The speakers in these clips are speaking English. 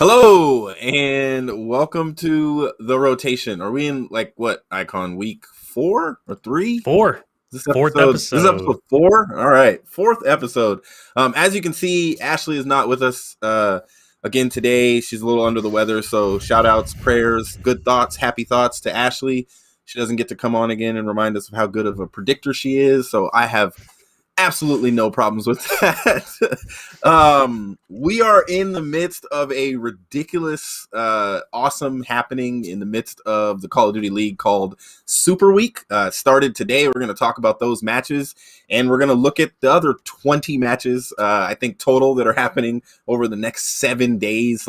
Hello and welcome to the rotation. Are we in what IKON week 4 or 3? Fourth episode. This is episode 4. All right, 4th episode. As you can see, Ashley is not with us again today. She's a little under the weather, so shout outs, prayers, good thoughts, happy thoughts to Ashley. She doesn't get to come on again and remind us of how good of a predictor she is, so I have absolutely no problems with that. We are in the midst of a ridiculous, awesome happening in the midst of the Call of Duty League called Super Week. Started today. We're going to talk about those matches, and we're going to look at the other 20 matches, I think, total that are happening over the next 7 days.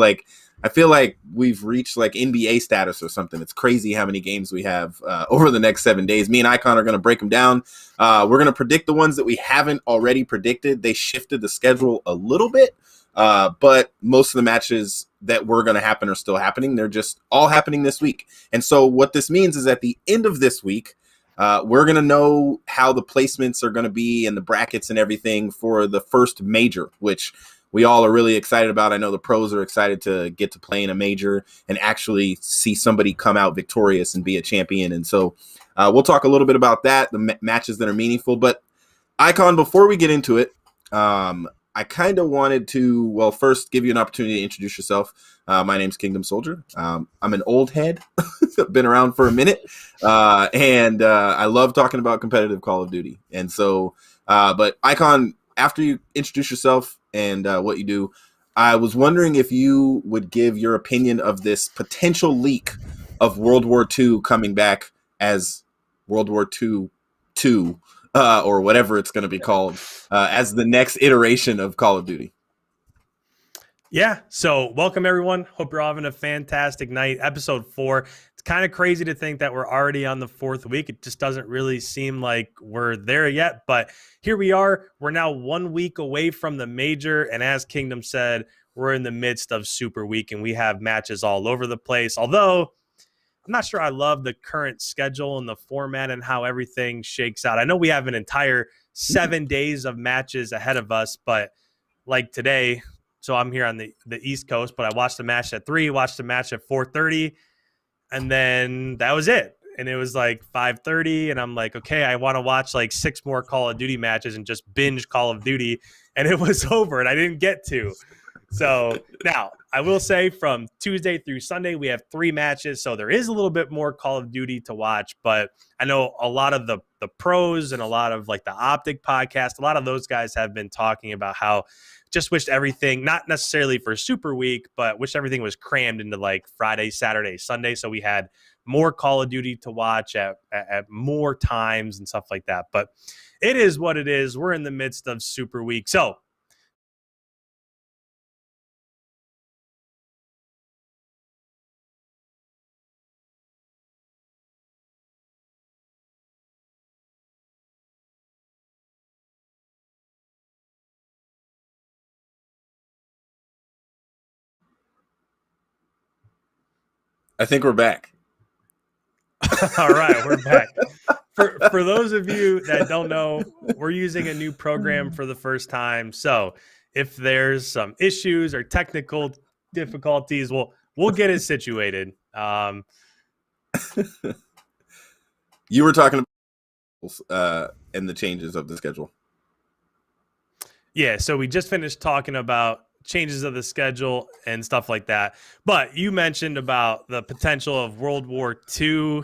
I feel like we've reached NBA status or something. It's crazy how many games we have over the next 7 days. Me and IKON are going to break them down. We're going to predict the ones that we haven't already predicted. They shifted the schedule a little bit, but most of the matches that were going to happen are still happening. They're just all happening this week. And so what this means is at the end of this week, we're going to know how the placements are going to be and the brackets and everything for the first major, which we all are really excited about. I know the pros are excited to get to play in a major and actually see somebody come out victorious and be a champion. And so we'll talk a little bit about that, the matches that are meaningful. But IKON, before we get into it, I kind of wanted to, first give you an opportunity to introduce yourself. My name's Kingdom Soldier. I'm an old head. Been around for a minute. And I love talking about competitive Call of Duty. And so, but IKON, after you introduce yourself and what you do, I was wondering if you would give your opinion of this potential leak of World War II coming back as World War II 2, or whatever it's going to be called, as the next iteration of Call of Duty. Yeah, so welcome everyone. Hope you're all having a fantastic night. Episode 4. It's kind of crazy to think that we're already on the 4th week. It just doesn't really seem like we're there yet, but here we are. We're now 1 week away from the major, and as Kingdom said, we're in the midst of Super Week, and we have matches all over the place. Although I'm not sure I love the current schedule and the format and how everything shakes out. I know we have an entire 7 days of matches ahead of us, but like today, so I'm here on the East Coast, but I watched the match at 3, watched the match at 4:30, and then that was it. And it was like 5:30, and I'm like, okay, I want to watch 6 more Call of Duty matches and just binge Call of Duty, and it was over, and I didn't get to. So now I will say from Tuesday through Sunday, we have 3 matches. So there is a little bit more Call of Duty to watch, but I know a lot of the pros and a lot of the Optic podcast, a lot of those guys have been talking about how just wished everything, not necessarily for Super Week, but wished everything was crammed into Friday, Saturday, Sunday. So we had more Call of Duty to watch at more times and stuff like that. But it is what it is. We're in the midst of Super Week. So I think we're back. all right, we're back. For those of you that don't know, we're using a new program for the first time. So if there's some issues or technical difficulties, we'll get it situated. You were talking about and the changes of the schedule. Yeah, so we just finished talking about changes of the schedule and stuff like that. But you mentioned about the potential of World War II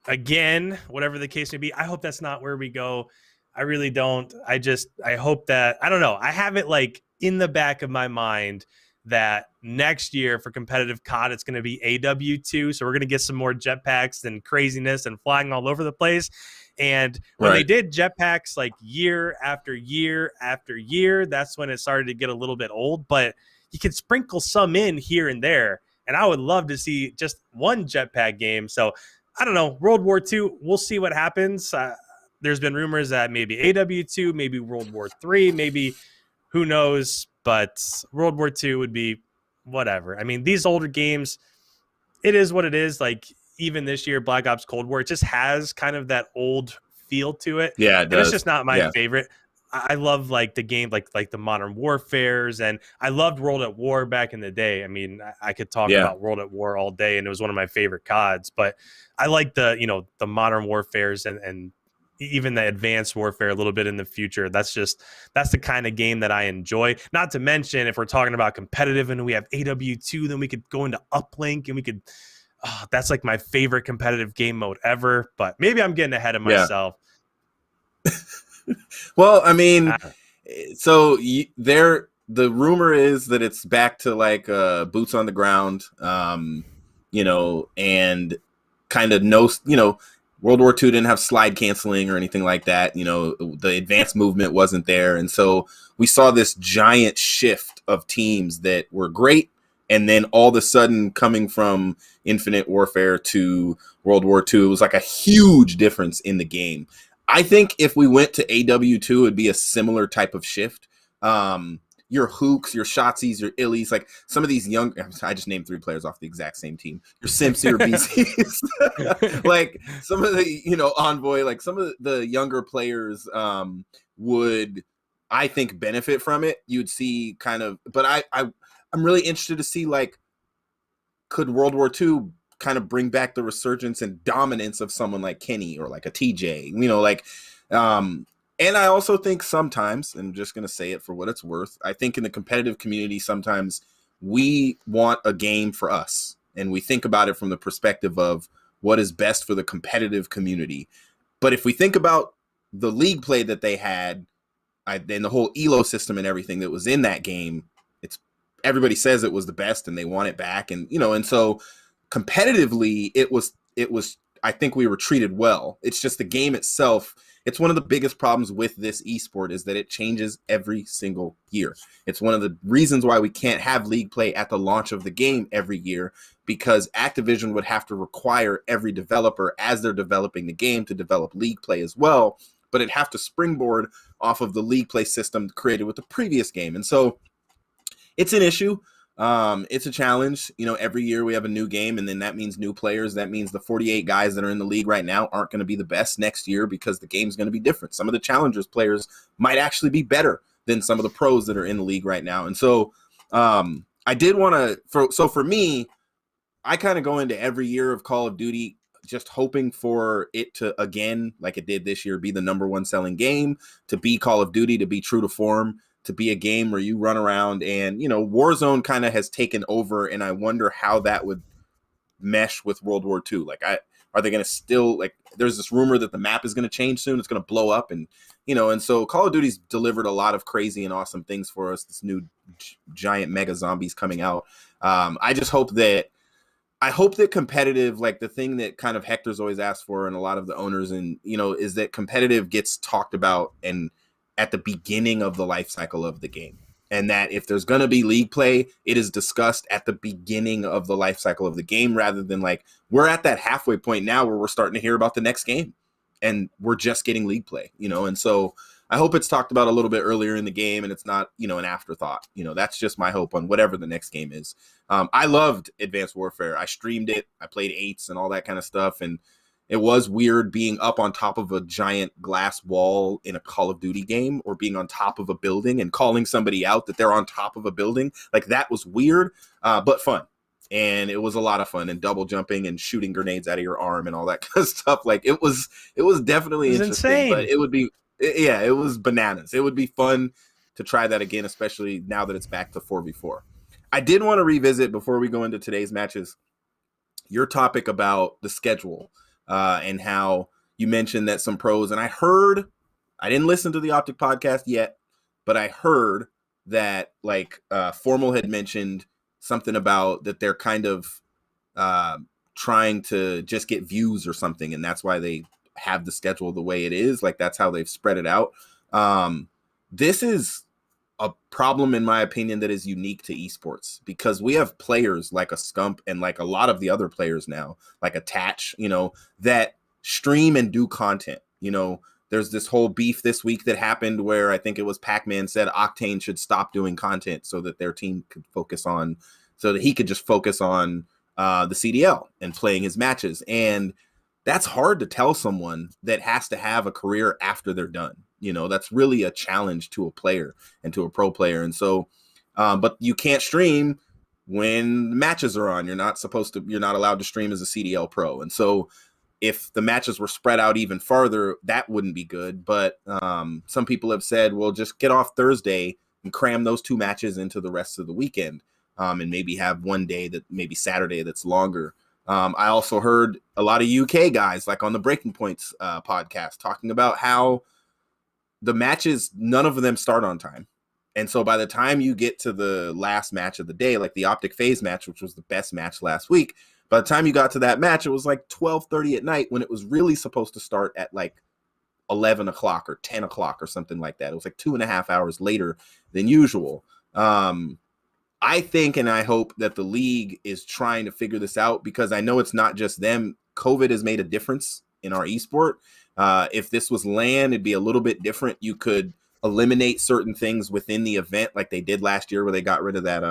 again, whatever the case may be. I hope that's not where we go. I really don't. I hope that, I don't know. I have it in the back of my mind that next year for competitive COD, it's going to be AW2. So we're going to get some more jetpacks and craziness and flying all over the place. And when they did jetpacks year after year after year, that's when it started to get a little bit old. But you can sprinkle some in here and there. And I would love to see just one jetpack game. So I don't know, World War II, we'll see what happens. There's been rumors that maybe AW2, maybe World War III, maybe who knows. But World War II would be whatever. I mean, these older games, it is what it is. Even this year, Black Ops Cold War, it just has kind of that old feel to it. Yeah, it does. And it's just not my favorite. I love like the game, like the Modern Warfares, and I loved World at War back in the day. I mean, I could talk Yeah. about World at War all day, and it was one of my favorite CODs. But I like the Modern Warfares and even the Advanced Warfare a little bit in the future. That's the kind of game that I enjoy. Not to mention, if we're talking about competitive and we have AW2, then we could go into Uplink and we could. Oh, that's like my favorite competitive game mode ever. But maybe I'm getting ahead of myself. Well, I mean, so the rumor is that it's back to like boots on the ground, and kind of World War II didn't have slide canceling or anything like that. The advanced movement wasn't there. And so we saw this giant shift of teams that were great. And then all of a sudden coming from Infinite Warfare to World War II, it was like a huge difference in the game. I think if we went to AW2, it would be a similar type of shift. Your Hooks, your Shotsies, your Illies, like some of these young, I just named 3 players off the exact same team. Your Simpsy or BCs, like some of the, Envoy, like some of the younger players would, I think, benefit from it. You'd see kind of, but I'm really interested to see, like, could World War II kind of bring back the resurgence and dominance of someone like Kenny or like a TJ, and I also think sometimes, and I'm just going to say it for what it's worth, I think in the competitive community, sometimes we want a game for us and we think about it from the perspective of what is best for the competitive community. But if we think about the league play that they had and the whole ELO system and everything that was in that game, everybody says it was the best and they want it back. And, and so competitively it was, I think we were treated well. It's just the game itself. It's one of the biggest problems with this esport is that it changes every single year. It's one of the reasons why we can't have league play at the launch of the game every year, because Activision would have to require every developer as they're developing the game to develop league play as well, but it'd have to springboard off of the league play system created with the previous game. And so it's an issue. It's a challenge. Every year we have a new game, and then that means new players. That means the 48 guys that are in the league right now aren't going to be the best next year because the game's going to be different. Some of the challengers players might actually be better than some of the pros that are in the league right now. And so I did want to, for me, I kind of go into every year of Call of Duty just hoping for it to, again, like it did this year, be the #1 selling game, to be Call of Duty, to be true to form, to be a game where you run around and, Warzone kind of has taken over. And I wonder how that would mesh with World War II. Like, are they going to still, like, there's this rumor that the map is going to change soon. It's going to blow up. And, and so Call of Duty's delivered a lot of crazy and awesome things for us. This new giant mega zombies coming out. I hope that competitive, like the thing that kind of Hector's always asked for and a lot of the owners, and, is that competitive gets talked about and at the beginning of the life cycle of the game. And that if there's going to be league play, it is discussed at the beginning of the life cycle of the game, rather than like, we're at that halfway point now where we're starting to hear about the next game and we're just getting league play, and so I hope it's talked about a little bit earlier in the game and it's not, an afterthought. That's just my hope on whatever the next game is. I loved Advanced Warfare. I streamed it. I played 8s and all that kind of stuff. And it was weird being up on top of a giant glass wall in a Call of Duty game, or being on top of a building and calling somebody out that they're on top of a building. Like, that was weird, but fun. And it was a lot of fun, and double jumping and shooting grenades out of your arm and all that kind of stuff. Like, it was definitely interesting, insane. But it was bananas. It would be fun to try that again, especially now that it's back to 4v4. I did want to revisit, before we go into today's matches, your topic about the schedule. And how you mentioned that some pros, and I didn't listen to the Optic podcast yet, but I heard that like Formal had mentioned something about that they're kind of trying to just get views or something, and that's why they have the schedule the way it is. Like, that's how they've spread it out. This is a problem, in my opinion, that is unique to esports, because we have players like a Scump and like a lot of the other players now, like Attach, that stream and do content. There's this whole beef this week that happened where I think it was Pac-Man said Octane should stop doing content so that their team could so that he could just focus on the CDL and playing his matches. And that's hard to tell someone that has to have a career after they're done. That's really a challenge to a player and to a pro player. And so, but you can't stream when matches are on. You're not allowed to stream as a CDL pro. And so if the matches were spread out even farther, that wouldn't be good. But some people have said, well, just get off Thursday and cram those 2 matches into the rest of the weekend, and maybe have one day maybe Saturday that's longer. I also heard a lot of UK guys, like on the Breaking Points podcast, talking about how the matches, none of them start on time. And so by the time you get to the last match of the day, like the Optic FaZe match, which was the best match last week, by the time you got to that match, it was like 12:30 at night, when it was really supposed to start at like 11 o'clock or 10 o'clock or something like that. It was like 2.5 hours later than usual. I think, and I hope that the league is trying to figure this out, because I know it's not just them. COVID has made a difference in our esport. If this was LAN, it'd be a little bit different. You could eliminate certain things within the event, like they did last year, where they got rid of that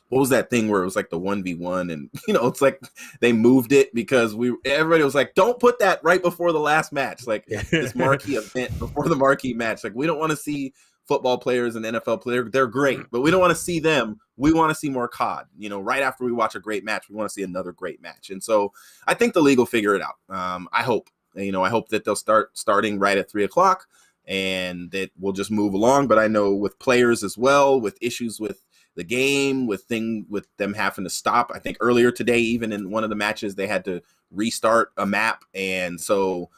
what was that thing where it was like the 1v1, and it's like they moved it because everybody was like, don't put that right before the last match, like this marquee event before the marquee match. Like, we don't want to see football players and NFL players. They're great, but we don't want to see them. We want to see more COD. Right after we watch a great match, we want to see another great match. And so I think the league will figure it out. I hope that they'll starting right at 3 o'clock, and that we'll just move along. But I know with players as well, with issues with the game, with them having to stop. I think earlier today, even in one of the matches, they had to restart a map. And so,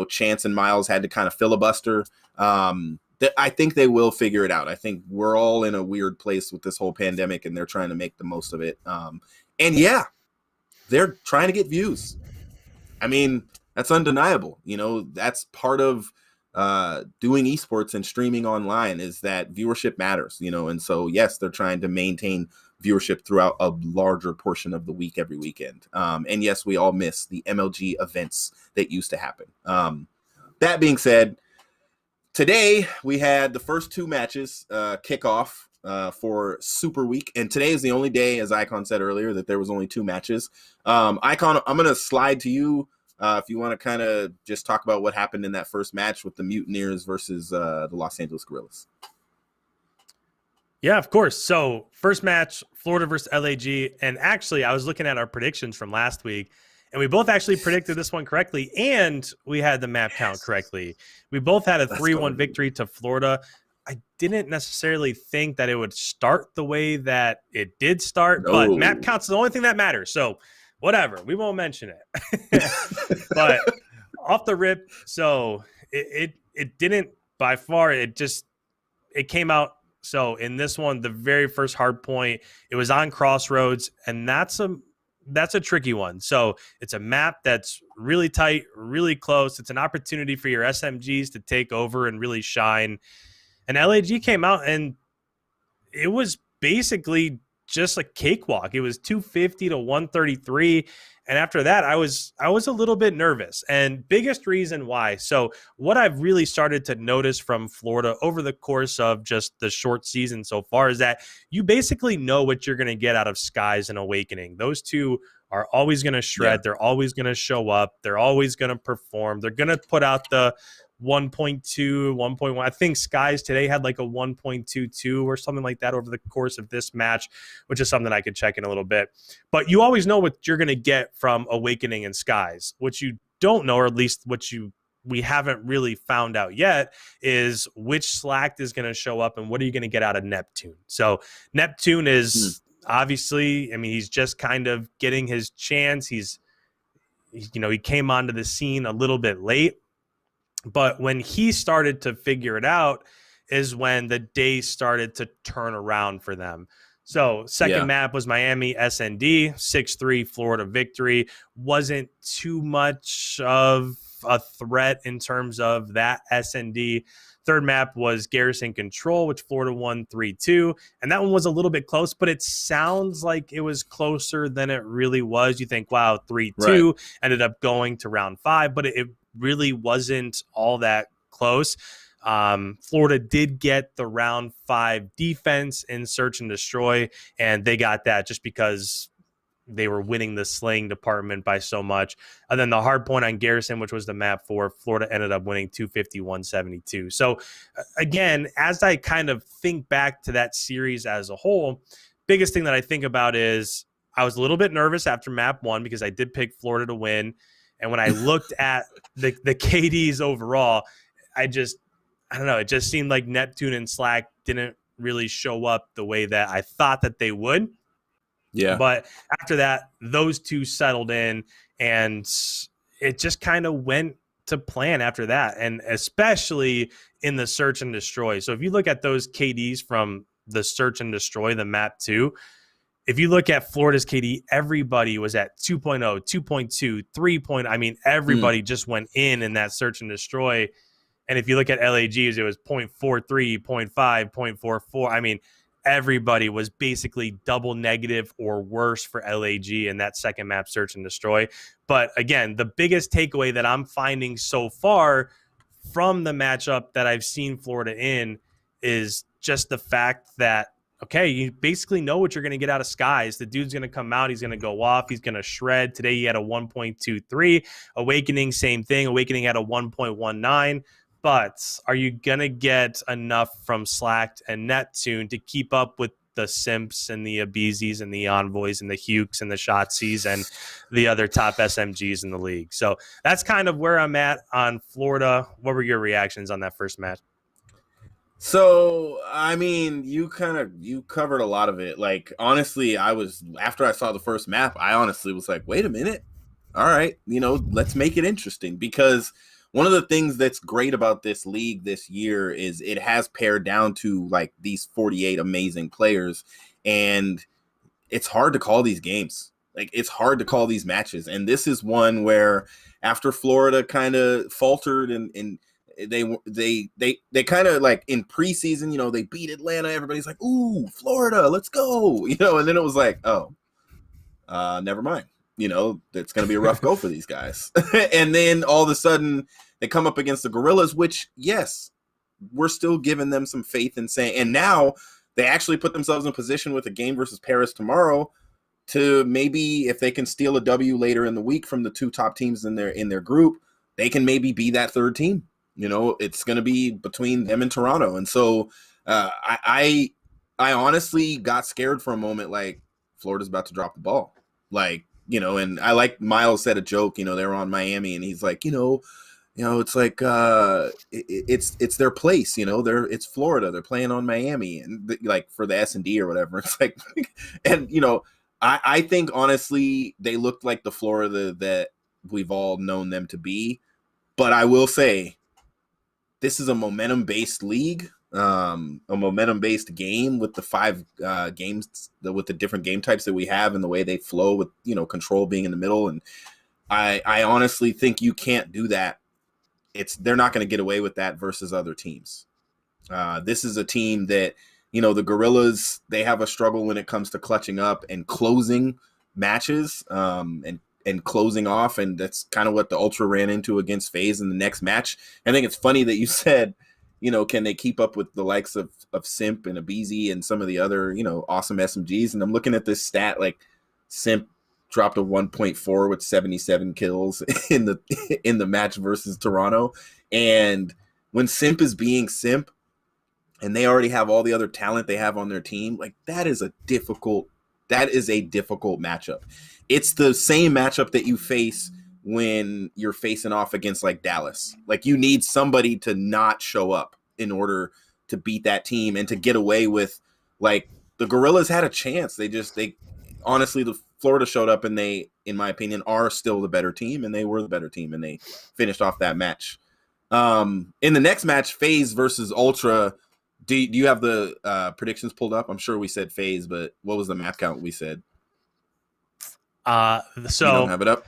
Chance and Miles had to kind of filibuster. I think they will figure it out. I think we're all in a weird place with this whole pandemic, and they're trying to make the most of it. And yeah, they're trying to get views. I mean, that's undeniable. That's part of doing esports and streaming online, is that viewership matters, and so yes, they're trying to maintain viewership throughout a larger portion of the week every weekend. And yes, we all miss the MLG events that used to happen. That being said, today we had the first 2 matches kick off for Super Week, and today is the only day, as IKON said earlier, that there was only 2 matches. IKON, I'm going to slide to you if you want to kind of just talk about what happened in that first match with the Mutineers versus the Los Angeles Guerrillas. Yeah, of course. So first match, Florida versus LAG. And actually, I was looking at our predictions from last week, and we both actually predicted this one correctly, and we had the map count correctly. We both had a 3-1 victory to Florida. I didn't necessarily think that it would start the way that it did start, but map count's the only thing that matters. So whatever, we won't mention it. But off the rip, so it didn't by far. It came out. So in this one, the very first hard point, it was on Crossroads, and that's a tricky one. So it's a map that's really tight, really close. It's an opportunity for your SMGs to take over and really shine. And LAG came out, and it was basically just a cakewalk. It was 250 to 133. And after that, I was a little bit nervous. And biggest reason why. So what I've really started to notice from Florida over the course of just the short season so far is that you basically know what you're going to get out of Skies and Awakening. Those two are always going to shred. Yeah. They're always going to show up. They're always going to perform. They're going to put out the 1.2, 1.1. I think Skies today had like a 1.22 or something like that over the course of this match, which is something I could check in a little bit. But you always know what you're going to get from Awakening and Skies. What you don't know, or at least we haven't really found out yet, is which Slacked is going to show up and what are you going to get out of Neptune. So Neptune is obviously, I mean, he's just kind of getting his chance. He came onto the scene a little bit late. But when he started to figure it out is when the days started to turn around for them. So second map was Miami SND, 6-3 Florida victory. Wasn't too much of a threat in terms of that SND. Third map was Garrison Control, which Florida won 3-2. And that one was a little bit close, but it sounds like it was closer than it really was. You think, wow, 3-2 ended up going to round 5, but it really wasn't all that close. Florida did get the round 5 defense in Search and Destroy, and they got that just because they were winning the slaying department by so much. And then the hard point on Garrison, which was the map 4, Florida ended up winning 250-172. So again, as I kind of think back to that series as a whole, biggest thing that I think about is I was a little bit nervous after map 1 because I did pick Florida to win. And when I looked at the KDs overall, I don't know, it just seemed like Neptune and Slack didn't really show up the way that I thought that they would. Yeah. But after that, those two settled in, and it just kind of went to plan after that, and especially in the search and destroy. So if you look at those KDs from the search and destroy, the map 2, if you look at Florida's KD, everybody was at 2.0, 2.2, 3. I mean, everybody just went in that search and destroy. And if you look at LAGs, it was 0.43, 0.5, 0.44. I mean, everybody was basically double negative or worse for LAG in that second map search and destroy. But again, the biggest takeaway that I'm finding so far from the matchup that I've seen Florida in is just the fact that, okay, you basically know what you're going to get out of Skies. The dude's going to come out. He's going to go off. He's going to shred. Today he had a 1.23. Awakening, same thing. Awakening had a 1.19. But are you going to get enough from Slack and Neptune to keep up with the Simps and the Abizis and the Envoys and the Hukes and the Shotsies and the other top SMGs in the league? So that's kind of where I'm at on Florida. What were your reactions on that first match? So, I mean, you covered a lot of it. Like, honestly, after I saw the first map, I honestly was like, wait a minute. All right, let's make it interesting, because one of the things that's great about this league this year is it has pared down to like these 48 amazing players, and it's hard to call these games. Like, it's hard to call these matches. And this is one where after Florida kind of faltered and they kind of like in preseason, they beat Atlanta. Everybody's like, ooh, Florida, let's go. And then it was like, oh, never mind. It's going to be a rough go for these guys. And then all of a sudden they come up against the Gorillas, which, yes, we're still giving them some faith in saying, and now they actually put themselves in a position with a game versus Paris tomorrow to maybe, if they can steal a W later in the week from the two top teams in their group, they can maybe be that third team. It's going to be between them and Toronto. And so I honestly got scared for a moment, like Florida's about to drop the ball. Like, and I like Miles said a joke, they're on Miami, and he's like, it's like it's their place, it's Florida, they're playing on Miami, and like for the S&D or whatever. It's like, and I think honestly they looked like the Florida that we've all known them to be. But I will say, this is a momentum-based league, a momentum-based game with the 5 games, with the different game types that we have and the way they flow with, control being in the middle. And I honestly think you can't do that. They're not going to get away with that versus other teams. This is a team that, the Gorillas, they have a struggle when it comes to clutching up and closing matches and closing off, and that's kind of what the Ultra ran into against FaZe in the next match. I think it's funny that you said, can they keep up with the likes of Simp and Abizi and some of the other, awesome SMGs? And I'm looking at this stat, like Simp dropped a 1.4 with 77 kills in the match versus Toronto. And when Simp is being Simp and they already have all the other talent they have on their team, like that is a difficult matchup. It's the same matchup that you face when you're facing off against like Dallas. Like, you need somebody to not show up in order to beat that team and to get away with, like, the Gorillas had a chance. They honestly, the Florida showed up, and they, in my opinion, are still the better team, and they were the better team, and they finished off that match. In the next match, FaZe versus Ultra, do you have the predictions pulled up? I'm sure we said FaZe, but what was the map count we said? So you don't have it up?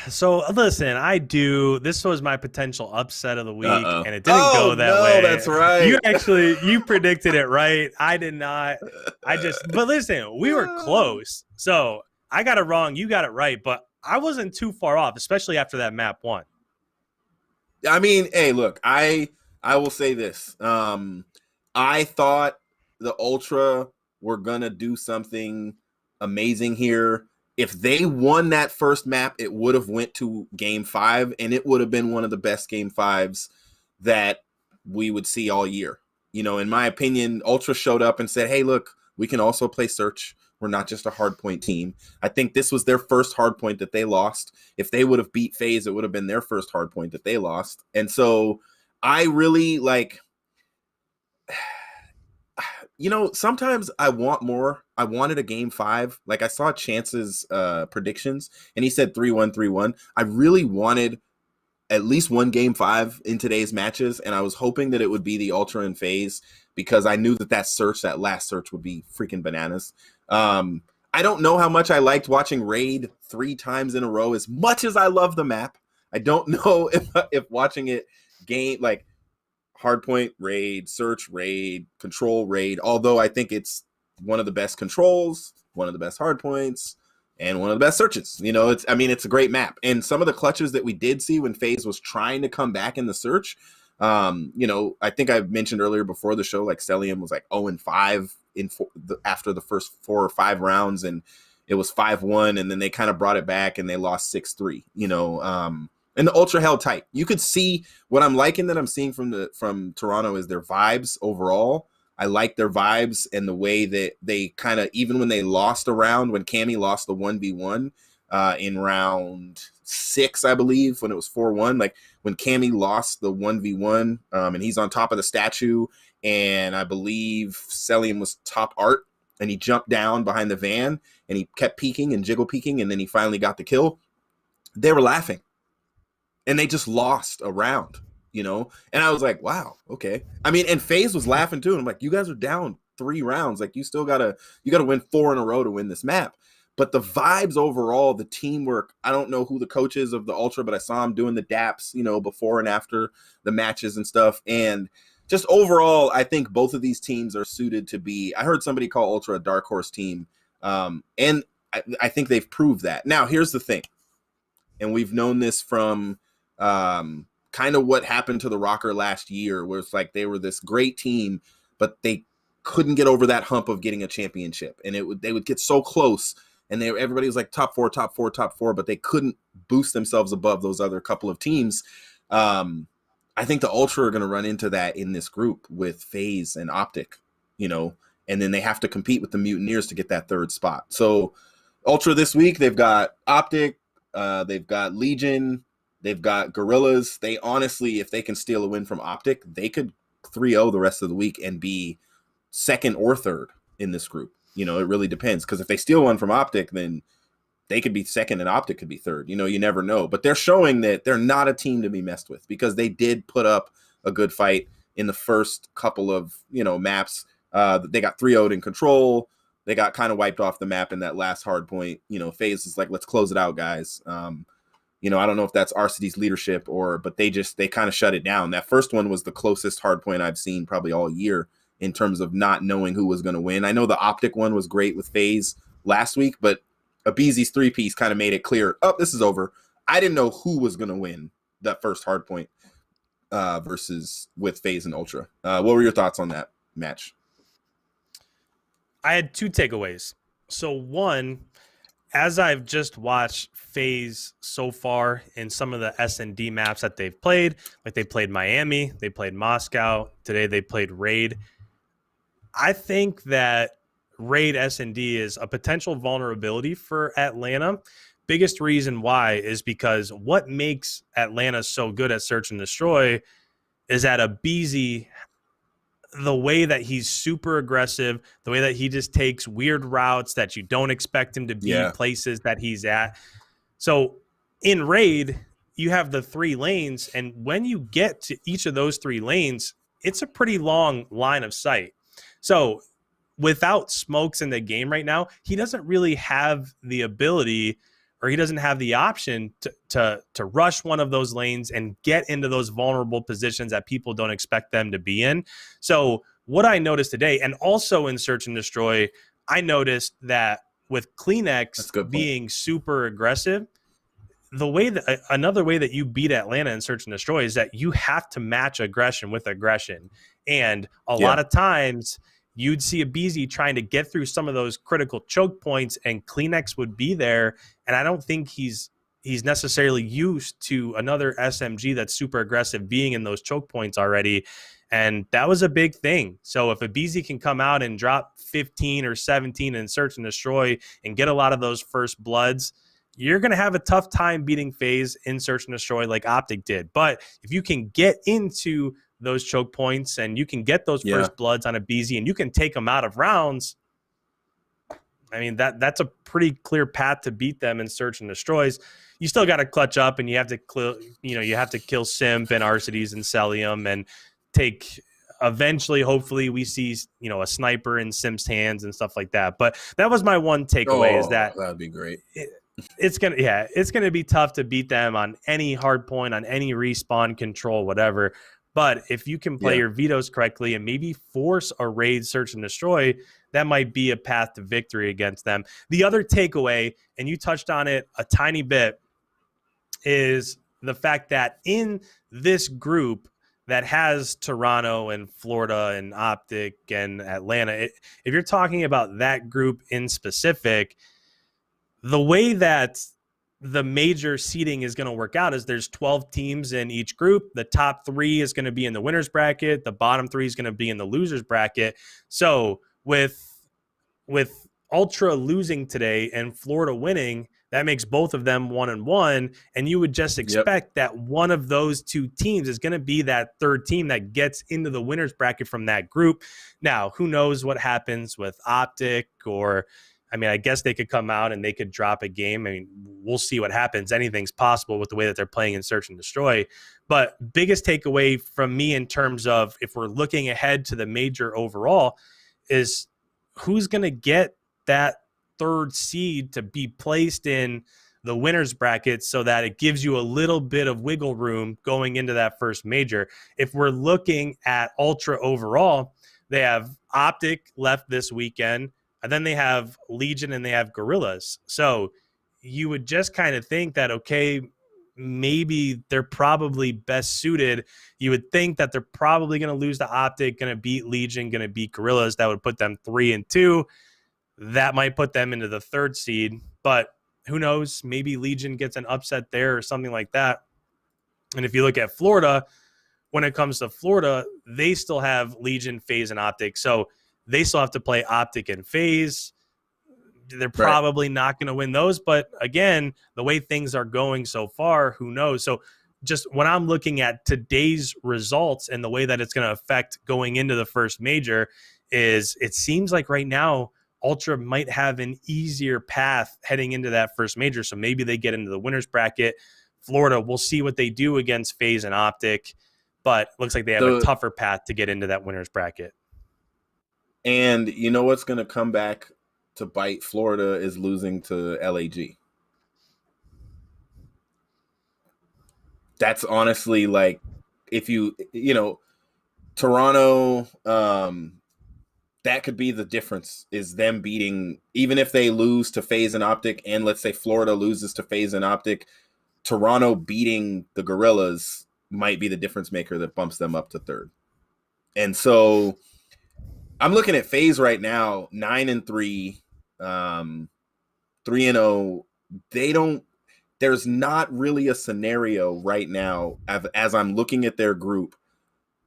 So listen, I do. This was my potential upset of the week, and it didn't go that no, way. That's right. You predicted it right. I did not. But listen, we were close. So I got it wrong. You got it right, but I wasn't too far off, especially after that map 1. I mean, hey, look, I will say this. I thought the Ultra were gonna do something amazing here. If they won that first map, it would have went to game 5, and it would have been one of the best game 5s that we would see all year. You know, in my opinion, Ultra showed up and said, hey, look, we can also play Search. We're not just a hardpoint team. I think this was their first hardpoint that they lost. If they would have beat FaZe, it would have been their first hardpoint that they lost. And so I really like, you know, sometimes I want more. I wanted a game 5. Like I saw Chance's predictions and he said 3-1, 3-1. I really wanted at least one game 5 in today's matches. And I was hoping that it would be the Ultra and FaZe because I knew that that last search would be freaking bananas. I don't know how much I liked watching Raid 3 times in a row as much as I love the map. I don't know if watching it game like hardpoint, Raid, Search, Raid, Control, Raid, although I think it's one of the best controls, one of the best hardpoints, and one of the best searches. You know, it's a great map. And some of the clutches that we did see when FaZe was trying to come back in the search, you know, I think I mentioned earlier before the show, like Celium was like 0-5 after the first 4 or 5 rounds, and it was 5-1, and then they kind of brought it back and they lost 6-3, you know, and the Ultra held tight. You could see what I'm liking that I'm seeing from Toronto is their vibes overall. I like their vibes and the way that they kind of, even when they lost a round, when Cammy lost the 1v1 in round 6, I believe, when it was 4-1, like when Cammy lost the 1v1 and he's on top of the statue, and I believe Celium was top art, and he jumped down behind the van and he kept peeking and jiggle peeking, and then he finally got the kill. They were laughing. And they just lost a round, you know? And I was like, wow, okay. I mean, and FaZe was laughing too. And I'm like, you guys are down 3 rounds. Like, you gotta win 4 in a row to win this map. But the vibes overall, the teamwork, I don't know who the coach is of the Ultra, but I saw him doing the daps, you know, before and after the matches and stuff. And just overall, I think both of these teams are suited to be, I heard somebody call Ultra a dark horse team. And I think they've proved that. Now, here's the thing. And we've known this from kind of what happened to the ROKKR last year, where it's like they were this great team, but they couldn't get over that hump of getting a championship. And they would get so close, and everybody was like top four, but they couldn't boost themselves above those other couple of teams. I think the Ultra are going to run into that in this group with FaZe and Optic, you know, and then they have to compete with the Mutineers to get that 3rd spot. So Ultra this week, they've got Optic, they've got Legion, they've got Gorillas. They honestly, if they can steal a win from Optic, they could 3-0 the rest of the week and be 2nd or 3rd in this group. You know, it really depends, because if they steal one from Optic, then they could be 2nd and Optic could be 3rd. You know, you never know. But they're showing that they're not a team to be messed with, because they did put up a good fight in the first couple of, you know, maps. They got 3-0'd in Control. They got kind of wiped off the map in that last hard point. You know, FaZe is like, let's close it out, guys. You know, I don't know if that's RCD's leadership but they kind of shut it down. That first one was the closest hard point I've seen probably all year in terms of not knowing who was going to win. I know the Optic one was great with FaZe last week, but Abeezy's 3-piece kind of made it clear, this is over. I didn't know who was going to win that first hard point versus with FaZe and Ultra. What were your thoughts on that match? I had 2 takeaways. So one, as I've just watched FaZe so far in some of the S&D maps that they've played, like they played Miami, they played Moscow, today they played Raid. I think that Raid S&D is a potential vulnerability for Atlanta. Biggest reason why is because what makes Atlanta so good at search and destroy is that Abeezy, the way that he's super aggressive, the way that he just takes weird routes that you don't expect him to be, places that he's at. So in Raid, you have the 3 lanes, and when you get to each of those 3 lanes, it's a pretty long line of sight. So without smokes in the game right now, he doesn't really have the ability, or he doesn't have the option to rush one of those lanes and get into those vulnerable positions that people don't expect them to be in. So what I noticed today, and also in Search and Destroy, I noticed that with Kleenex being super aggressive, the way that another way that you beat Atlanta in Search and Destroy is that you have to match aggression with aggression. And a lot of times you'd see a BZ trying to get through some of those critical choke points, and Kleenex would be there. And I don't think he's necessarily used to another SMG that's super aggressive being in those choke points already. And that was a big thing. So if a BZ can come out and drop 15 or 17 in search and destroy and get a lot of those first bloods, you're going to have a tough time beating FaZe in search and destroy like Optic did. But if you can get into those choke points and you can get those first bloods on a BZ and you can take them out of rounds, I mean, that's a pretty clear path to beat them in search and destroys. You still got to clutch up, and you have to you have to kill Simp and Arcides and Celium and take. Eventually, hopefully, we see a sniper in Simp's hands and stuff like that. But that was my one takeaway: is that would be great. It's gonna be tough to beat them on any hard point, on any respawn control, whatever. But if you can play your vetoes correctly and maybe force a raid search and destroy, that might be a path to victory against them. The other takeaway, and you touched on it a tiny bit, is the fact that in this group that has Toronto and Florida and Optic and Atlanta, if you're talking about that group in specific, the way that the major seeding is going to work out is there's 12 teams in each group. The top 3 is going to be in the winners bracket. The bottom 3 is going to be in the losers bracket. So with Ultra losing today and Florida winning, that makes both of them 1-1. And you would just expect that one of those 2 teams is going to be that third team that gets into the winners bracket from that group. Now, who knows what happens with Optic, or I mean, I guess they could come out and they could drop a game. I mean, we'll see what happens. Anything's possible with the way that they're playing in search and destroy. But biggest takeaway from me in terms of if we're looking ahead to the major overall is who's going to get that third seed to be placed in the winners bracket so that it gives you a little bit of wiggle room going into that first major. If we're looking at Ultra overall, they have Optic left this weekend, and then they have Legion and they have Gorillas. So you would just kind of think that, okay, maybe they're probably best suited. You would think that they're probably going to lose to Optic, going to beat Legion, going to beat Gorillas. That would put them 3-2. That might put them into the third seed, but who knows? Maybe Legion gets an upset there or something like that. And if you look at Florida, when it comes to Florida, they still have Legion, FaZe, and Optic. So they still have to play Optic and FaZe. They're probably not going to win those. But again, the way things are going so far, who knows? So just when I'm looking at today's results and the way that it's going to affect going into the first major, is it seems like right now Ultra might have an easier path heading into that first major. So maybe they get into the winners bracket. Florida, we'll see what they do against FaZe and Optic, but looks like they have a tougher path to get into that winners bracket. And you know what's going to come back to bite Florida is losing to LAG. That's honestly like, if Toronto, that could be the difference, is them beating, even if they lose to FaZe and Optic, and let's say Florida loses to FaZe and Optic, Toronto beating the Gorillas might be the difference maker that bumps them up to third. And so I'm looking at FaZe right now, 9-3, 3-0. There's not really a scenario right now as I'm looking at their group.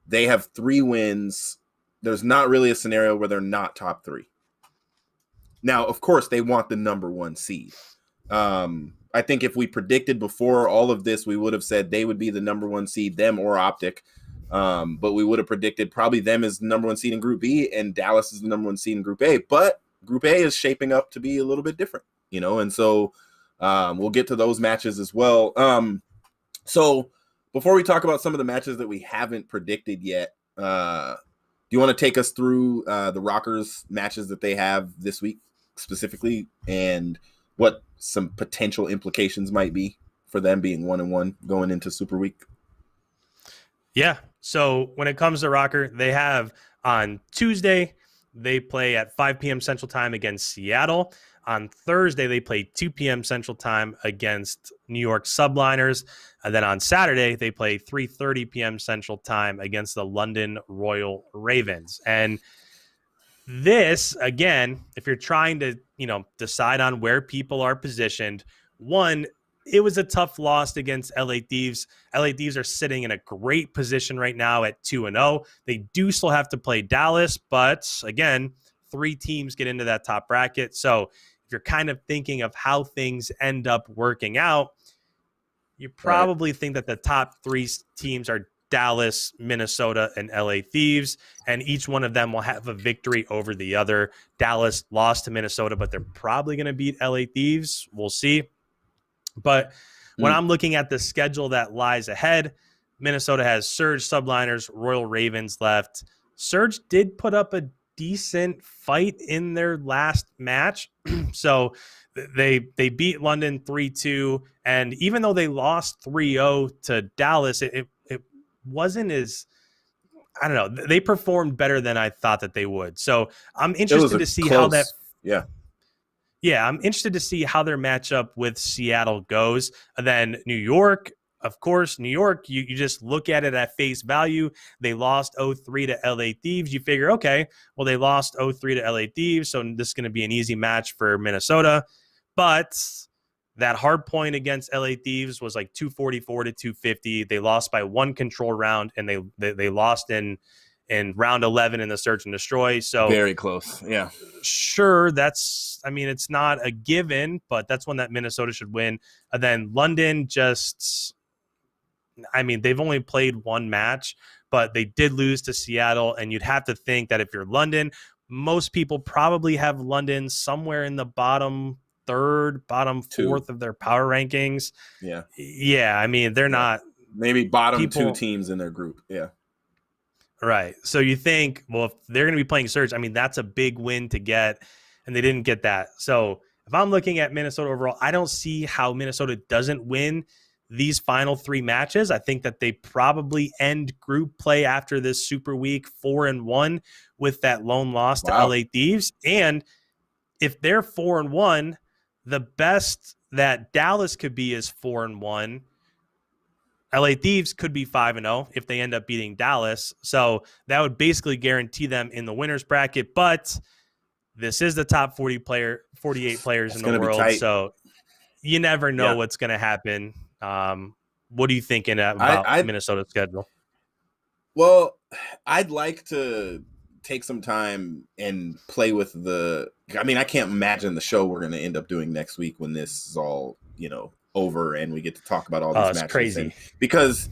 They have 3 wins. There's not really a scenario where they're not top 3. Now, of course, they want the number 1 seed. I think if we predicted before all of this, we would have said they would be the number 1 seed, them or Optic. But we would have predicted probably them as the number 1 seed in Group B and Dallas is the number 1 seed in Group A. But Group A is shaping up to be a little bit different, and so we'll get to those matches as well. So before we talk about some of the matches that we haven't predicted yet, do you want to take us through the ROKKR's matches that they have this week specifically, and what some potential implications might be for them being 1-1 going into Super Week? Yeah. So when it comes to ROKKR, they have on Tuesday, they play at 5 p.m. Central Time against Seattle. On Thursday, they play 2 p.m. Central Time against New York Subliners. And then on Saturday, they play 3:30 p.m. Central Time against the London Royal Ravens. And This, again, if you're trying to, decide on where people are positioned, one, it was a tough loss against LA Thieves. LA Thieves are sitting in a great position right now at 2-0. They do still have to play Dallas, but again, 3 teams get into that top bracket. So if you're kind of thinking of how things end up working out, you probably think that the top 3 teams are Dallas, Minnesota, and LA Thieves, and each one of them will have a victory over the other. Dallas lost to Minnesota, but they're probably going to beat LA Thieves. We'll see. But when I'm looking at the schedule that lies ahead, Minnesota has Surge, Subliners, Royal Ravens left. Surge did put up a decent fight in their last match. So they beat London 3-2. And even though they lost 3-0 to Dallas, it wasn't as, I don't know, they performed better than I thought that they would. So I'm interested to see how that. Yeah, I'm interested to see how their matchup with Seattle goes. And then New York, of course, New York, you just look at it at face value. They lost 0-3 to LA Thieves. You figure, okay, well, they lost 0-3 to LA Thieves, so this is going to be an easy match for Minnesota. But that hard point against LA Thieves was like 244 to 250. They lost by 1 control round, and they lost in round 11 in the search and destroy. So very close. Yeah. Sure. It's not a given, but that's one that Minnesota should win. And then London they've only played 1 match, but they did lose to Seattle. And you'd have to think that if you're London, most people probably have London somewhere in the bottom 3rd, bottom 4th of their power rankings. Yeah. Yeah. They're not. Maybe bottom 2 teams in their group. Yeah. Right. So you think, well, if they're going to be playing Surge, that's a big win to get, and they didn't get that. So if I'm looking at Minnesota overall, I don't see how Minnesota doesn't win these final 3 matches. I think that they probably end group play after this super week 4-1 with that lone loss to LA Thieves. And if they're 4-1, the best that Dallas could be is 4-1. LA Thieves could be 5-0 if they end up beating Dallas. So that would basically guarantee them in the winner's bracket. But this is the top 48 players in the world. So you never know what's going to happen. What are you thinking about Minnesota's schedule? Well, I'd like to take some time and play with I can't imagine the show we're going to end up doing next week when this is all, over and we get to talk about all these matches. Crazy. Because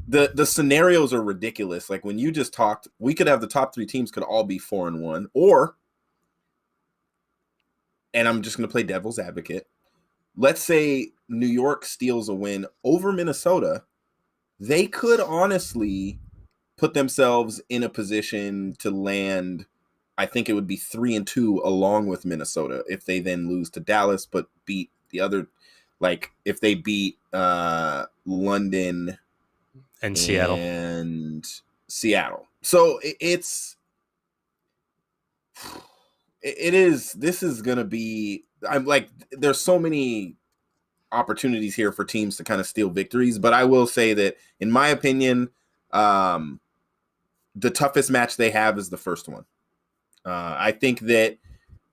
the scenarios are ridiculous. Like when you just talked, we could have the top 3 teams could all be 4-1, and I'm just going to play devil's advocate. Let's say New York steals a win over Minnesota. They could honestly put themselves in a position to land, I think it would be 3-2 along with Minnesota if they then lose to Dallas, but beat the other. Like if they beat London and Seattle. So this is going to be, there's so many opportunities here for teams to kind of steal victories. But I will say that in my opinion, the toughest match they have is the first one. I think that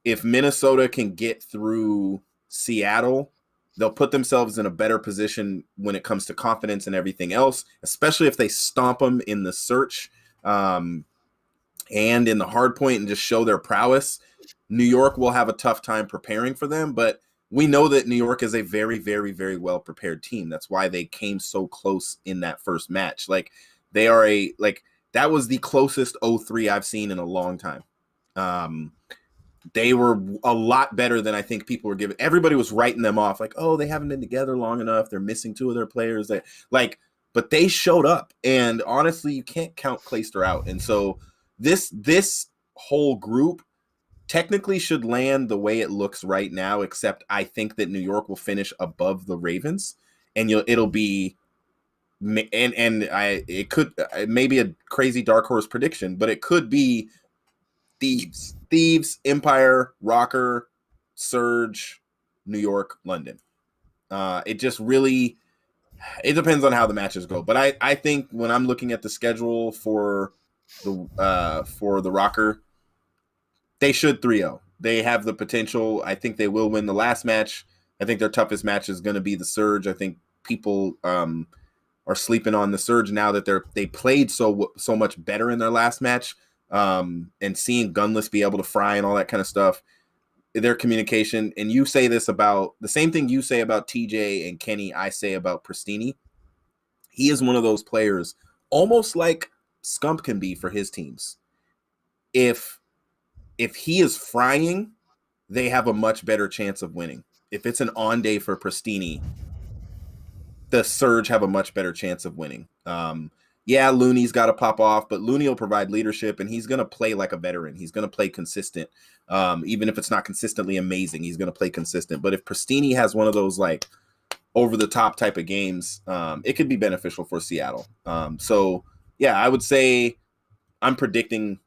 if Minnesota can get through Seattle, they'll put themselves in a better position when it comes to confidence and everything else, especially if they stomp them in the search and in the hard point and just show their prowess. New York will have a tough time preparing for them, but we know that New York is a very, very, very well-prepared team. That's why they came so close in that first match. They are that was the closest 0-3 I've seen in a long time. They were a lot better than I think people were giving. Everybody was writing them off like, oh, they haven't been together long enough. They're missing 2 of their players. But they showed up. And honestly, you can't count Clayster out. And so this whole group technically should land the way it looks right now, except I think that New York will finish above the Ravens, and it'll be it may be a crazy dark horse prediction, but it could be Thieves, Empire, ROKKR, Surge, New York, London. It just really, it depends on how the matches go. But I think when I'm looking at the schedule for the ROKKR, They should 3-0. They have the potential. I think they will win the last match. I think their toughest match is going to be the Surge. I think people are sleeping on the Surge now that they played so much better in their last match. And seeing Gunless be able to fry and all that kind of stuff, their communication. And you say this about the same thing you say about TJ and Kenny, I say about Pristini. He is one of those players, almost like Scump can be for his teams. If he is frying, they have a much better chance of winning. If it's an on day for Pristini, the Surge have a much better chance of winning. Looney's got to pop off, but Looney will provide leadership, and he's going to play like a veteran. He's going to play consistent. Even if it's not consistently amazing, he's going to play consistent. But if Pristini has one of those like over-the-top type of games, it could be beneficial for Seattle. I would say I'm predicting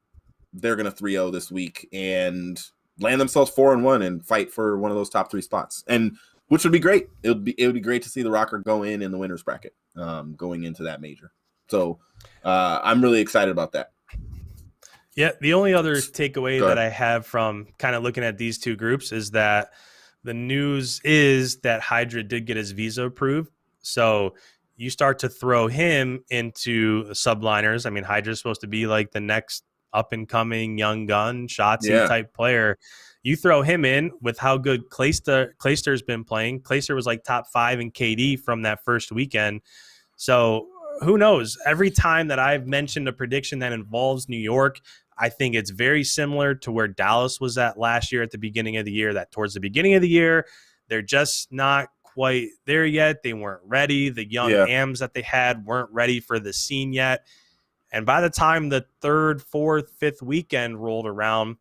they're going to 3-0 this week and land themselves 4-1 and fight for one of those top 3 spots, and which would be great. It would be great to see the ROKKR go in the winners bracket going into that major. So I'm really excited about that. Yeah, the only other takeaway that I have from kind of looking at these two groups is that the news is that Hydra did get his visa approved. So you start to throw him into the Subliners. I mean, Hydra's supposed to be like the next up-and-coming young gun, Shotzzy type player. You throw him in with how good Clayster's been playing. Clayster was like top 5 in KD from that first weekend. So who knows? Every time that I've mentioned a prediction that involves New York, I think it's very similar to where Dallas was at last year at the beginning of the year, that towards the beginning of the year, they're just not quite there yet. They weren't ready. The young AMs that they had weren't ready for the scene yet. And by the time the 3rd, 4th, 5th weekend rolled around,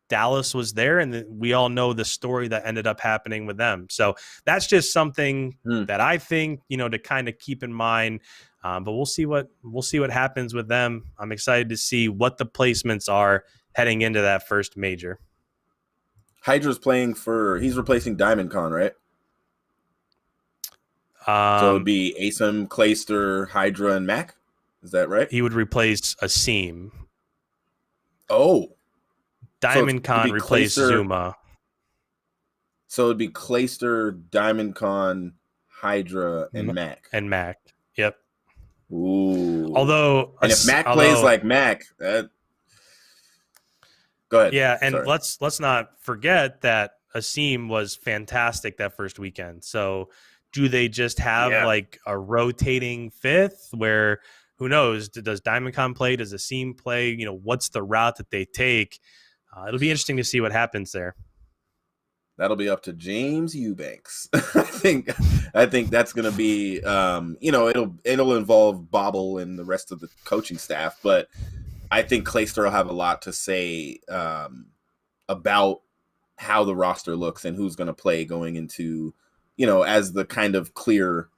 Dallas was there, and we all know the story that ended up happening with them. So that's just something that I think, to kind of keep in mind. But we'll see what happens with them. I'm excited to see what the placements are heading into that first major. Hydra's he's replacing DiamondCon, right? So it'd be Asim, Clayster, Hydra, and Mac. Is that right? He would replace Asim. Oh. DiamondCon replaced Zuma. So it'd be Clayster, DiamondCon, Hydra, and Mac. And Mac. Yep. Ooh. If Mac plays like Mac, go ahead. Yeah, and let's not forget that Asim was fantastic that first weekend. So do they just have like a rotating 5th where who knows? Does DiamondCon play? Does Asim play? What's the route that they take? It'll be interesting to see what happens there. That'll be up to James Eubanks. I think that's going to be, it'll involve Bobble and the rest of the coaching staff, but I think Clayster will have a lot to say about how the roster looks and who's going to play going into, as the kind of clear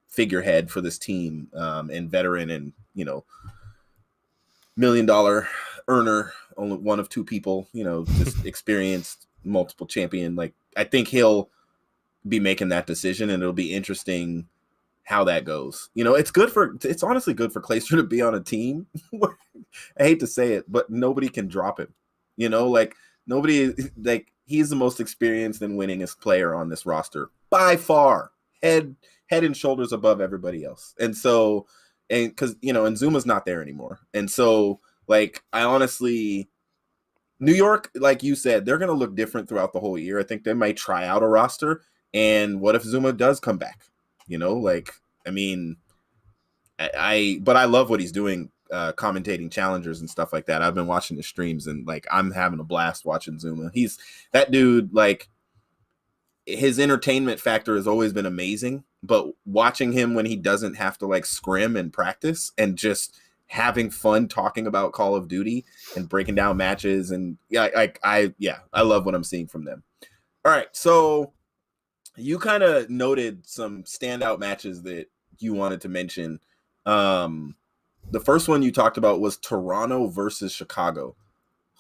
figurehead for this team and veteran and, $1 million earner, only one of 2 people, just experienced multiple champion. Like, I think he'll be making that decision, and it'll be interesting how that goes. It's honestly good for Clayster to be on a team where, I hate to say it, but nobody can drop him. Nobody, he's the most experienced and winningest player on this roster by far, head and shoulders above everybody else. And so, and because, and Zuma's not there anymore. And so, I honestly, New York, like you said, they're going to look different throughout the whole year. I think they might try out a roster. And what if Zuma does come back? But I love what he's doing, commentating challengers and stuff like that. I've been watching the streams, and I'm having a blast watching Zuma. He's that dude, his entertainment factor has always been amazing, but watching him when he doesn't have to scrim and practice and just having fun talking about Call of Duty and breaking down matches, and I love what I'm seeing from them. All right, so you kind of noted some standout matches that you wanted to mention. The first one you talked about was Toronto versus Chicago.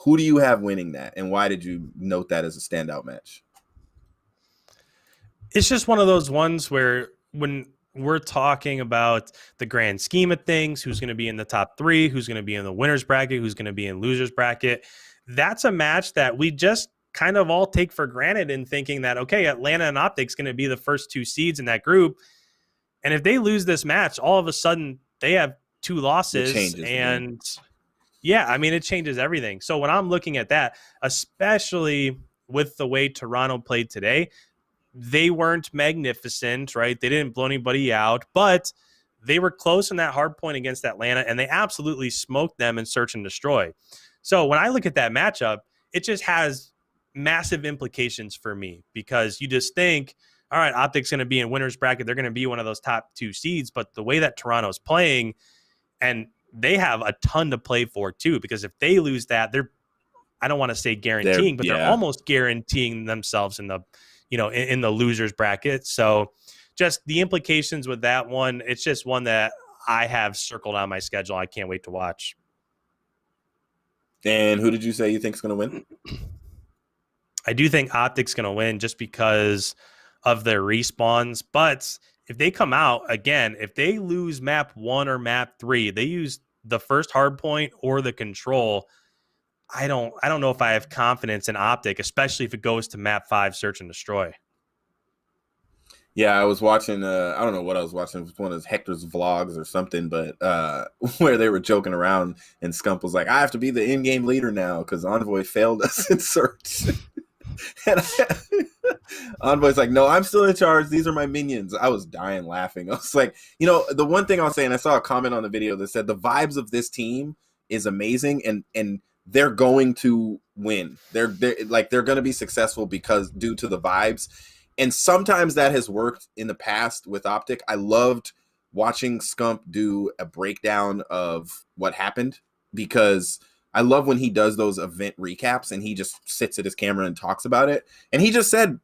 Who do you have winning that, and why did you note that as a standout match? It's just one of those ones where when we're talking about the grand scheme of things, who's going to be in the top 3, who's going to be in the winners bracket, who's going to be in losers bracket. That's a match that we just kind of all take for granted in thinking that, okay, Atlanta and Optic's going to be the first 2 seeds in that group. And if they lose this match, all of a sudden they have 2 losses. It changes, and yeah, I mean, it changes everything. So when I'm looking at that, especially with the way Toronto played today, they weren't magnificent, right? They didn't blow anybody out, but they were close in that hard point against Atlanta, and they absolutely smoked them in search and destroy. So when I look at that matchup, it just has massive implications for me, because you just think, all right, Optic's going to be in winners bracket. They're going to be one of those top 2 seeds, but the way that Toronto's playing, and they have a ton to play for too, because if they lose that, I don't want to say guaranteeing, but they're almost guaranteeing themselves in the, in the losers bracket. So just the implications with that one, it's just one that I have circled on my schedule. I can't wait to watch. And who did you say you think is going to win? I do think Optic's going to win just because of their respawns. But if they come out, again, if they lose map 1 or map 3, they use the first hard point or the control, I don't know if I have confidence in Optic, especially if it goes to map 5 search and destroy. Yeah, I was watching, I don't know what I was watching. It was one of Hector's vlogs or something, but where they were joking around and Scump was like, I have to be the in-game leader now because Envoy failed us in search. And Envoy's like, no, I'm still in charge. These are my minions. I was dying laughing. I was like, the one thing I'll say, and I saw a comment on the video that said the vibes of this team is amazing, and they're going to win. They're going to be successful because due to the vibes. And sometimes that has worked in the past with Optic. I loved watching Scump do a breakdown of what happened, because I love when he does those event recaps and he just sits at his camera and talks about it. And he just said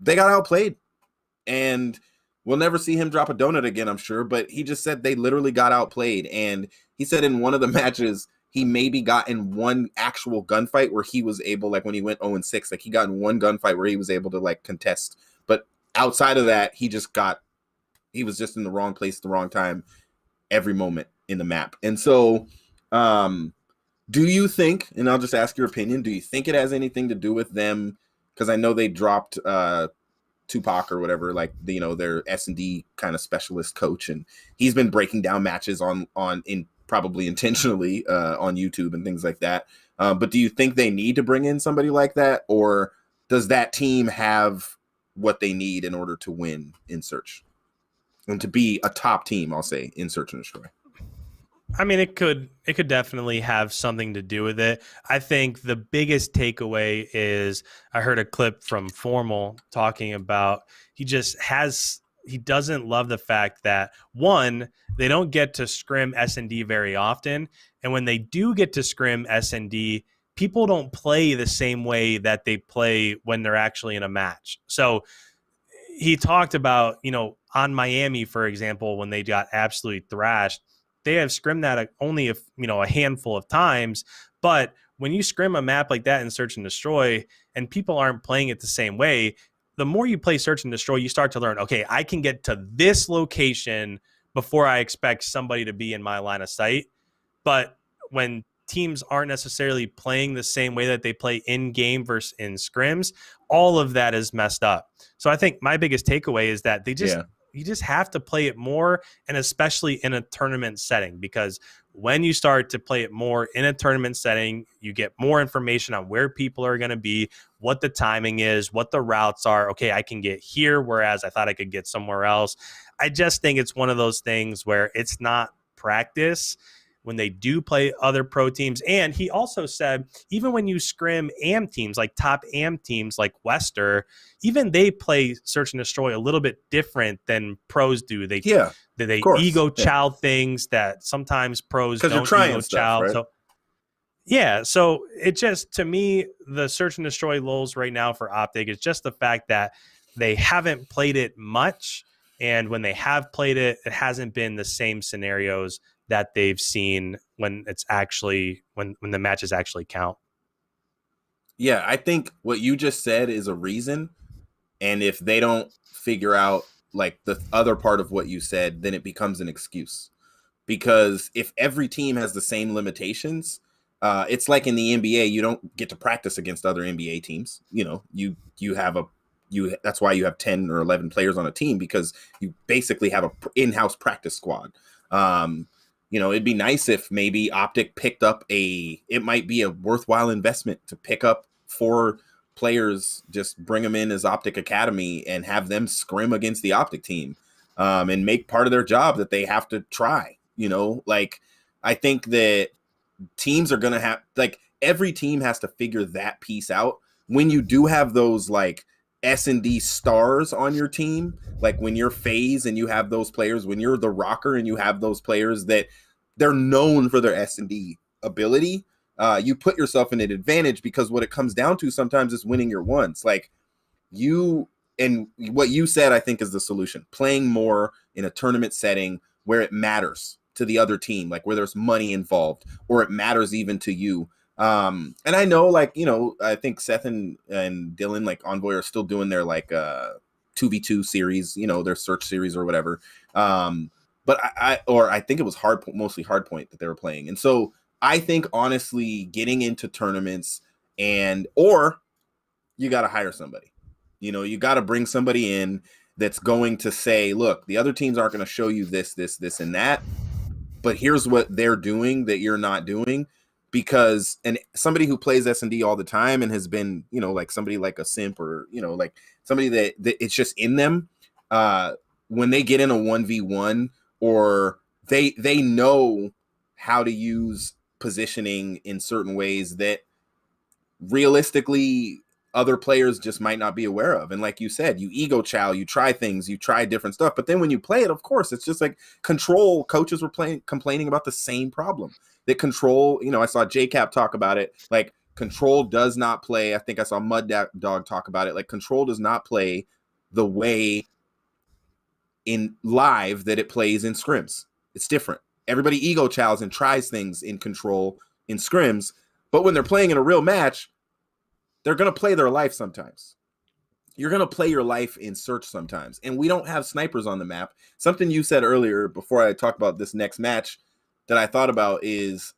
they got outplayed, and we'll never see him drop a donut again, I'm sure. But he just said they literally got outplayed. And he said in one of the matches, he maybe got in one actual gunfight where he was able, like when he went 0-6, like he got in one gunfight where he was able to like contest. But outside of that, he was just in the wrong place at the wrong time every moment in the map. And so do you think, and I'll just ask your opinion, do you think it has anything to do with them? Because I know they dropped Tupac or whatever, like their S&D kind of specialist coach, and he's been breaking down matches on probably intentionally on YouTube and things like that. But do you think they need to bring in somebody like that, or does that team have what they need in order to win in search and to be a top team, I'll say, in search and destroy? I mean, it could definitely have something to do with it. I think the biggest takeaway is I heard a clip from Formal talking about he doesn't love the fact that, one, they don't get to scrim S&D very often. And when they do get to scrim S&D, people don't play the same way that they play when they're actually in a match. So he talked about, on Miami, for example, when they got absolutely thrashed, they have scrimmed that only a handful of times. But when you scrim a map like that in search and destroy, and people aren't playing it the same way, the more you play search and destroy, you start to learn, okay, I can get to this location before I expect somebody to be in my line of sight. But when teams aren't necessarily playing the same way that they play in game versus in scrims, all of that is messed up. So I think my biggest takeaway is that you just have to play it more, and especially in a tournament setting, because when you start to play it more in a tournament setting, you get more information on where people are going to be, what the timing is, what the routes are. Okay, I can get here, whereas I thought I could get somewhere else. I just think it's one of those things where it's not practice when they do play other pro teams. And he also said, even when you scrim AM teams, like top AM teams like Wester, even they play search and destroy a little bit different than pros do. They ego child things that sometimes pros don't ego child. Right? So yeah, so it just, to me, the search and destroy lulls right now for Optic is just the fact that they haven't played it much. And when they have played it, it hasn't been the same scenarios that they've seen when it's actually when the matches actually count. Yeah, I think what you just said is a reason. And if they don't figure out like the other part of what you said, then it becomes an excuse. Because if every team has the same limitations, it's like in the NBA, you don't get to practice against other NBA teams. You know, you have a that's why you have 10 or 11 players on a team, because you basically have a in-house practice squad. You know, it'd be nice if maybe Optic picked up it might be a worthwhile investment to pick up 4 players, just bring them in as Optic Academy and have them scrim against the Optic team, and make part of their job that they have to try. You know, like, I think that teams are going to have, like, every team has to figure that piece out. When you do have those, like, S&D stars on your team, like when you're FaZe and you have those players, when you're the ROKKR and you have those players that they're known for their S&D ability, you put yourself in an advantage, because what it comes down to sometimes is winning your ones. Like, and what you said, I think, is the solution. Playing more in a tournament setting where it matters to the other team, like where there's money involved, or it matters even to you. And I know, like, you know, I think Seth and Dylan, like Envoy, are still doing their like 2v2 series, you know, their search series or whatever. But I think it was mostly Hardpoint that they were playing. And so I think, honestly, getting into tournaments, or you got to hire somebody. You know, you got to bring somebody in that's going to say, look, the other teams aren't going to show you this, and that, but here's what they're doing that you're not doing. Because, and somebody who plays S&D all the time and has been, you know, like somebody like a Simp, or, you know, like somebody that it's just in them, when they get in a 1v1, or they know how to use positioning in certain ways that realistically other players just might not be aware of. And like you said, you ego chow, you try things, you try different stuff. But then when you play it, of course, it's just like Control coaches were complaining about the same problem. That Control, you know, I saw JCap talk about it. Like, Control does not play. I think I saw Mud Dog talk about it. Like, Control does not play the way in live that it plays in scrims. It's different. Everybody ego chows and tries things in Control in scrims. But when they're playing in a real match, they're going to play their life sometimes. You're going to play your life in search sometimes. And we don't have snipers on the map. Something you said earlier before I talk about this next match that I thought about is,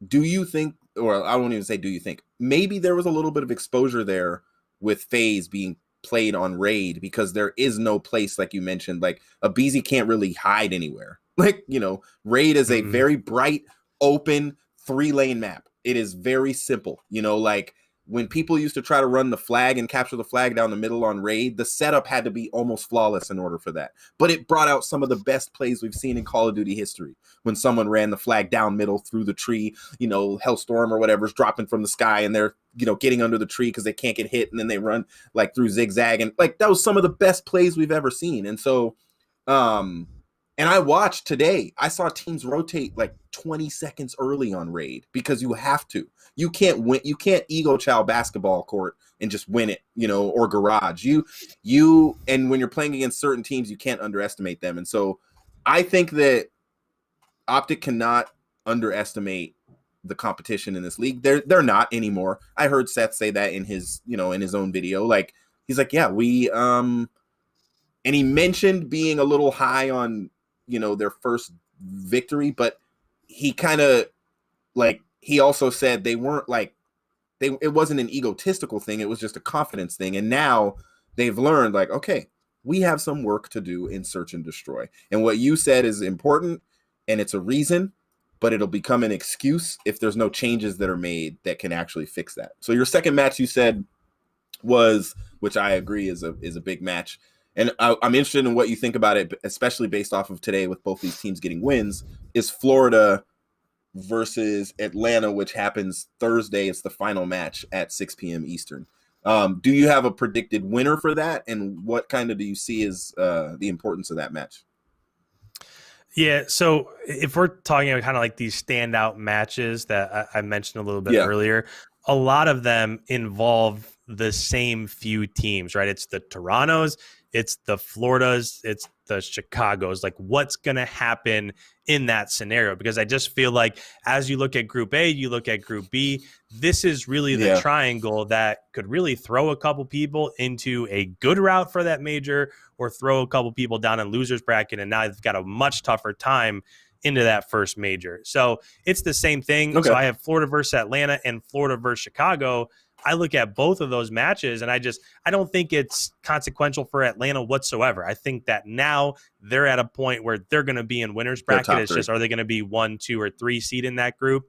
do you think, or I won't even say do you think, maybe there was a little bit of exposure there with FaZe being played on Raid, because there is no place, like you mentioned, like a BZ can't really hide anywhere. Like, you know, Raid is a very bright, open 3-lane map. It is very simple. You know, like, when people used to try to run the flag and capture the flag down the middle on Raid, the setup had to be almost flawless in order for that. But it brought out some of the best plays we've seen in Call of Duty history. When someone ran the flag down middle through the tree, you know, Hellstorm or whatever is dropping from the sky, and they're, you know, getting under the tree because they can't get hit, and then they run like through zigzag, and like that was some of the best plays we've ever seen. And so, and I watched today, I saw teams rotate like 20 seconds early on Raid, because you have to. You can't win. You can't ego chow basketball court and just win it, you know, or garage. And when you're playing against certain teams, you can't underestimate them. And so I think that Optic cannot underestimate the competition in this league. They're not anymore. I heard Seth say that in his, you know, in his own video. Like, he's like, yeah, and he mentioned being a little high on, you know, their first victory, but he kind of, like, he also said they weren't like, it wasn't an egotistical thing. It was just a confidence thing. And now they've learned, like, okay, we have some work to do in search and destroy. And what you said is important, and it's a reason, but it'll become an excuse if there's no changes that are made that can actually fix that. So your second match, you said, was, which I agree is a big match. And I'm interested in what you think about it, especially based off of today with both these teams getting wins, is Florida versus Atlanta, which happens Thursday. It's the final match at 6 p.m. Eastern. Do you have a predicted winner for that? And what kind of do you see as the importance of that match? Yeah, so if we're talking about kind of like these standout matches that I mentioned a little bit earlier, a lot of them involve the same few teams, right? It's the Torontos, it's the Floridas, it's the Chicagos. Like, what's going to happen in that scenario? Because I just feel like as you look at Group A, you look at Group B, this is really the triangle that could really throw a couple people into a good route for that major, or throw a couple people down in losers bracket, and now they've got a much tougher time into that first major. So it's the same thing. Okay. So I have Florida versus Atlanta and Florida versus Chicago. I look at both of those matches, and I don't think it's consequential for Atlanta whatsoever. I think that now they're at a point where they're going to be in winners bracket. It's just, are they going to be 1, 2, or 3 seed in that group?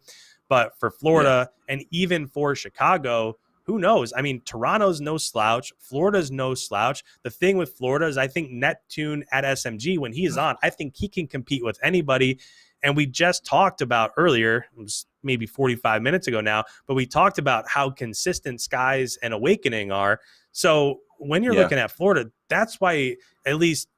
But for Florida and even for Chicago, who knows? I mean, Toronto's no slouch. Florida's no slouch. The thing with Florida is I think Neptune at SMG, when he is on, I think he can compete with anybody. And we just talked about earlier, it was maybe 45 minutes ago now, but we talked about how consistent Skies and Awakening are. So when you're looking at Florida, that's why, at least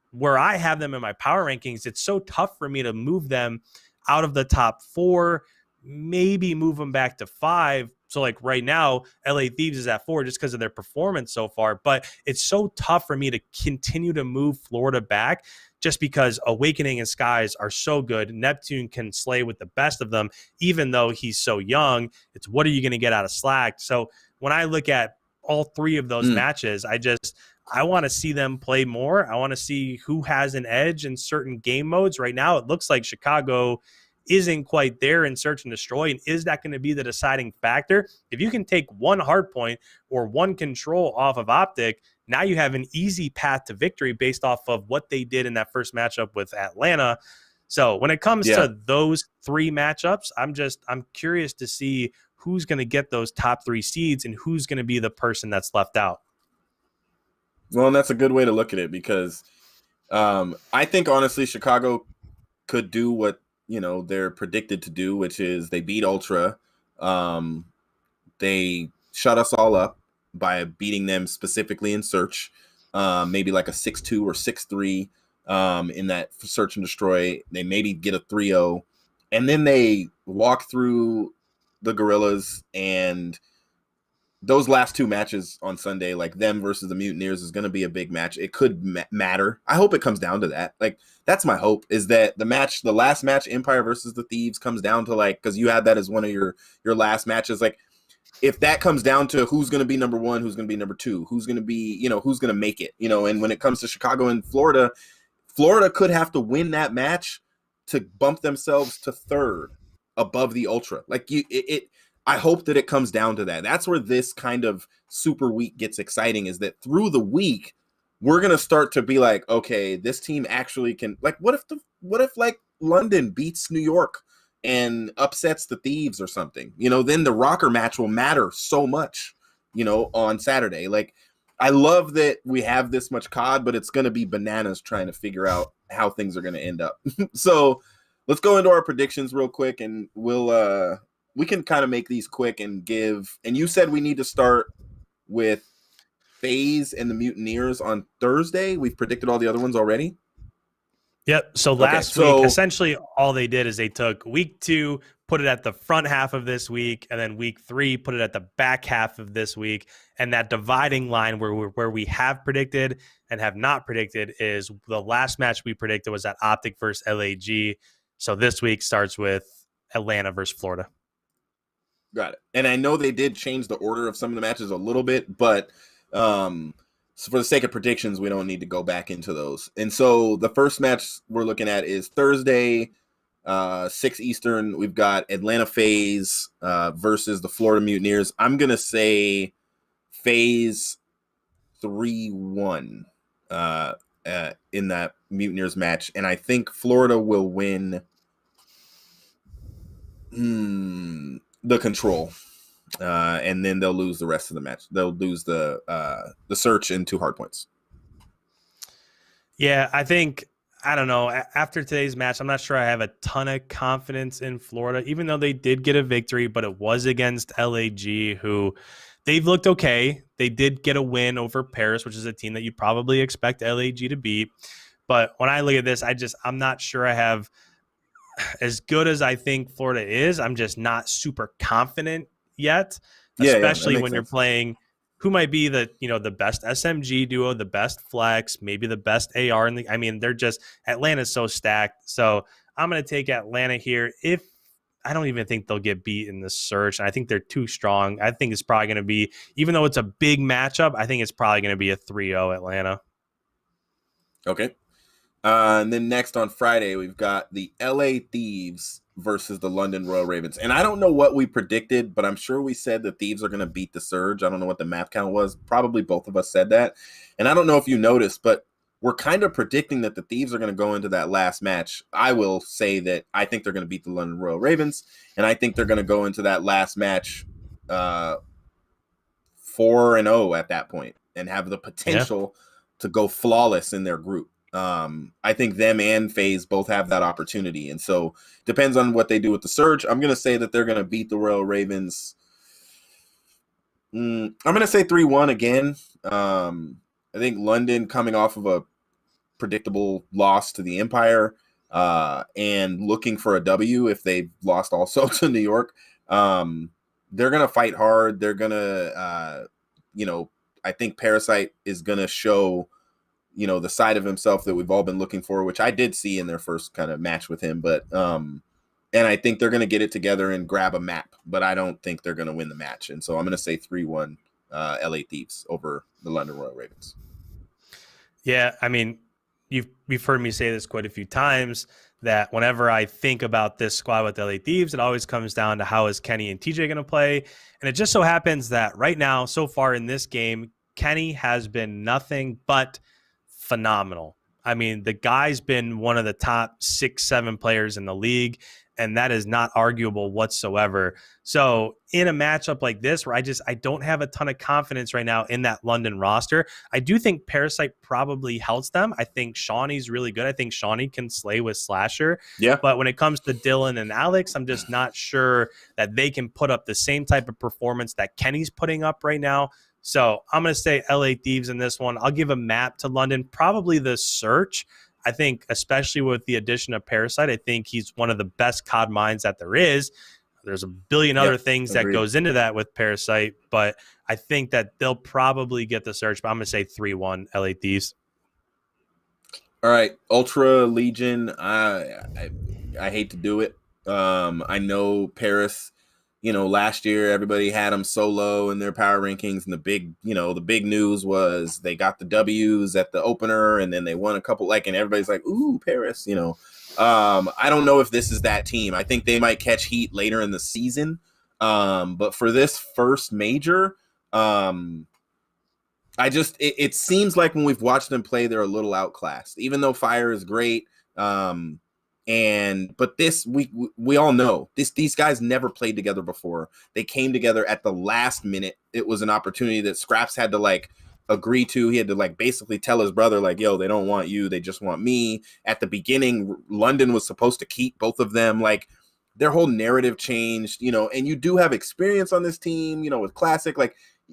where I have them in my power rankings, it's so tough for me to move them out of the top 4, maybe move them back to 5. So like right now, LA Thieves is at 4 just because of their performance so far. But it's so tough for me to continue to move Florida back just because Awakening and Skies are so good. Neptune can slay with the best of them, even though he's so young. It's what are you going to get out of Slack? So when I look at all 3 of those matches, I want to see them play more. I want to see who has an edge in certain game modes. Right now, it looks like Chicago isn't quite there in Search and Destroy. And is that going to be the deciding factor? If you can take one hard point or one control off of Optic, now you have an easy path to victory based off of what they did in that first matchup with Atlanta. So when it comes to those 3 matchups, I'm curious to see who's going to get those top 3 seeds and who's going to be the person that's left out. Well, and that's a good way to look at it, because I think honestly Chicago could do what they're predicted to do, which is they beat Ultra. They shut us all up by beating them specifically in Search, maybe like a 6-2 or 6-3 in that Search and Destroy. They maybe get a 3-0, and then they walk through the Gorillas, and those last 2 matches on Sunday, like them versus the Mutineers, is going to be a big match. It could matter. I hope it comes down to that. Like, that's my hope, is that the last match, Empire versus the Thieves, comes down to, like, because you had that as one of your last matches. Like, if that comes down to who's going to be number 1, who's going to be number 2, who's going to be, who's going to make it, and when it comes to Chicago and Florida could have to win that match to bump themselves to 3rd above the Ultra. Like, I hope that it comes down to that. That's where this kind of super week gets exciting, is that through the week, we're going to start to be like, okay, this team actually can, like, what if like London beats New York and upsets the Thieves or something, then the ROKKR match will matter so much, on Saturday. Like, I love that we have this much COD, but it's going to be bananas trying to figure out how things are going to end up. So let's go into our predictions real quick, and we can kind of make these quick and give. And you said we need to start with FaZe and the Mutineers on Thursday. We've predicted all the other ones already. Yep. So last week, essentially all they did is they took week 2, put it at the front half of this week, and then week 3, put it at the back half of this week. And that dividing line where we have predicted and have not predicted is the last match we predicted was at Optic versus LAG. So this week starts with Atlanta versus Florida. Got it. And I know they did change the order of some of the matches a little bit, but so for the sake of predictions, we don't need to go back into those. And so the first match we're looking at is Thursday, 6 Eastern. We've got Atlanta FaZe versus the Florida Mutineers. I'm going to say FaZe 3-1 in that Mutineers match. And I think Florida will win the control, and then they'll lose the rest of the match. They'll lose the Search and 2 hard points. Yeah, I don't know. After today's match, I'm not sure I have a ton of confidence in Florida, even though they did get a victory, but it was against LAG, who they've looked okay. They did get a win over Paris, which is a team that you probably expect LAG to beat. But when I look at this, I'm not sure I have, as good as I think Florida is, I'm just not super confident yet, especially when you're playing who might be the best SMG duo, the best flex, maybe the best AR. I mean, Atlanta's so stacked. So I'm going to take Atlanta here. I don't even think they'll get beat in the search. I think they're too strong. I think it's probably going to be, even though it's a big matchup, I think it's probably going to be a 3-0 Atlanta. Okay. And then next on Friday, we've got the LA Thieves versus the London Royal Ravens. And I don't know what we predicted, but I'm sure we said the Thieves are going to beat the Surge. I don't know what the math count was. Probably both of us said that. And I don't know if you noticed, but we're kind of predicting that the Thieves are going to go into that last match. I will say that I think they're going to beat the London Royal Ravens, and I think they're going to go into that last match 4-0 at that point and have the potential to go flawless in their group. I think them and FaZe both have that opportunity. And so depends on what they do with the Surge. I'm going to say that they're going to beat the Royal Ravens. I'm going to say 3-1 again. I think London coming off of a predictable loss to the Empire and looking for a W if they've lost also to New York. They're going to fight hard. They're going to, I think Parasite is going to show the side of himself that we've all been looking for, which I did see in their first kind of match with him. But and I think they're going to get it together and grab a map, but I don't think they're going to win the match. And so I'm going to say 3-1 LA Thieves over the London Royal Ravens. Yeah, I mean, you've heard me say this quite a few times that whenever I think about this squad with LA Thieves, it always comes down to how is Kenny and TJ going to play. And it just so happens that right now, so far in this game, Kenny has been nothing but phenomenal. I mean, the guy's been one of the top 6-7 players in the league, and that is not arguable whatsoever. So in a matchup like this, where I don't have a ton of confidence right now in that London roster, I do think Parasite probably helps them. I think Shawnee's really good. I think Shawnee can slay with Slasher. Yeah. But when it comes to Dylan and Alex, I'm just not sure that they can put up the same type of performance that Kenny's putting up right now. So I'm going to say LA Thieves in this one. I'll give a map to London, probably the Search. I think, especially with the addition of Parasite, I think he's one of the best COD minds that there is. There's a billion other things that goes into that with Parasite, but I think that they'll probably get the Search. But I'm going to say 3-1 LA Thieves. All right, Ultra Legion. I hate to do it. I know Paris. Last year everybody had them so low in their power rankings, and the big news was they got the W's at the opener, and then they won a couple, and everybody's like, "Ooh, Paris!" I don't know if this is that team. I think they might catch heat later in the season, but for this first major, it seems like when we've watched them play, they're a little outclassed. Even though Fire is great. But this we all know these guys never played together before. They came together at the last minute. It was an opportunity that Scraps had to agree to. He had to basically tell his brother yo, they don't want you, they just want me. At the beginning, London was supposed to keep both of them. Their whole narrative changed, and you do have experience on this team, with Classic.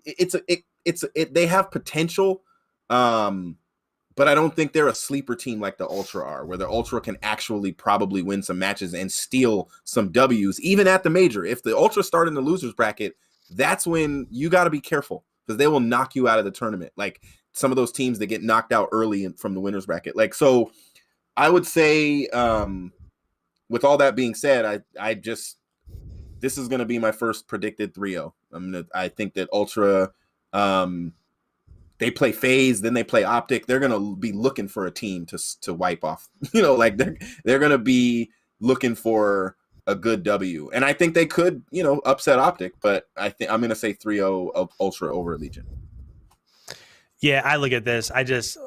They have potential. But I don't think they're a sleeper team like the Ultra are, where the Ultra can actually probably win some matches and steal some W's, even at the major. If the Ultra start in the losers bracket, that's when you got to be careful, because they will knock you out of the tournament. Like some of those teams that get knocked out early from the winners bracket. So I would say, with all that being said, this is going to be my first predicted 3-0. I think that Ultra, they play FaZe, then they play Optic. They're going to be looking for a team to wipe off. They're going to be looking for a good W. And I think they could, upset Optic, but I'm going to say 3-0 of Ultra over Legion. Yeah, I look at this.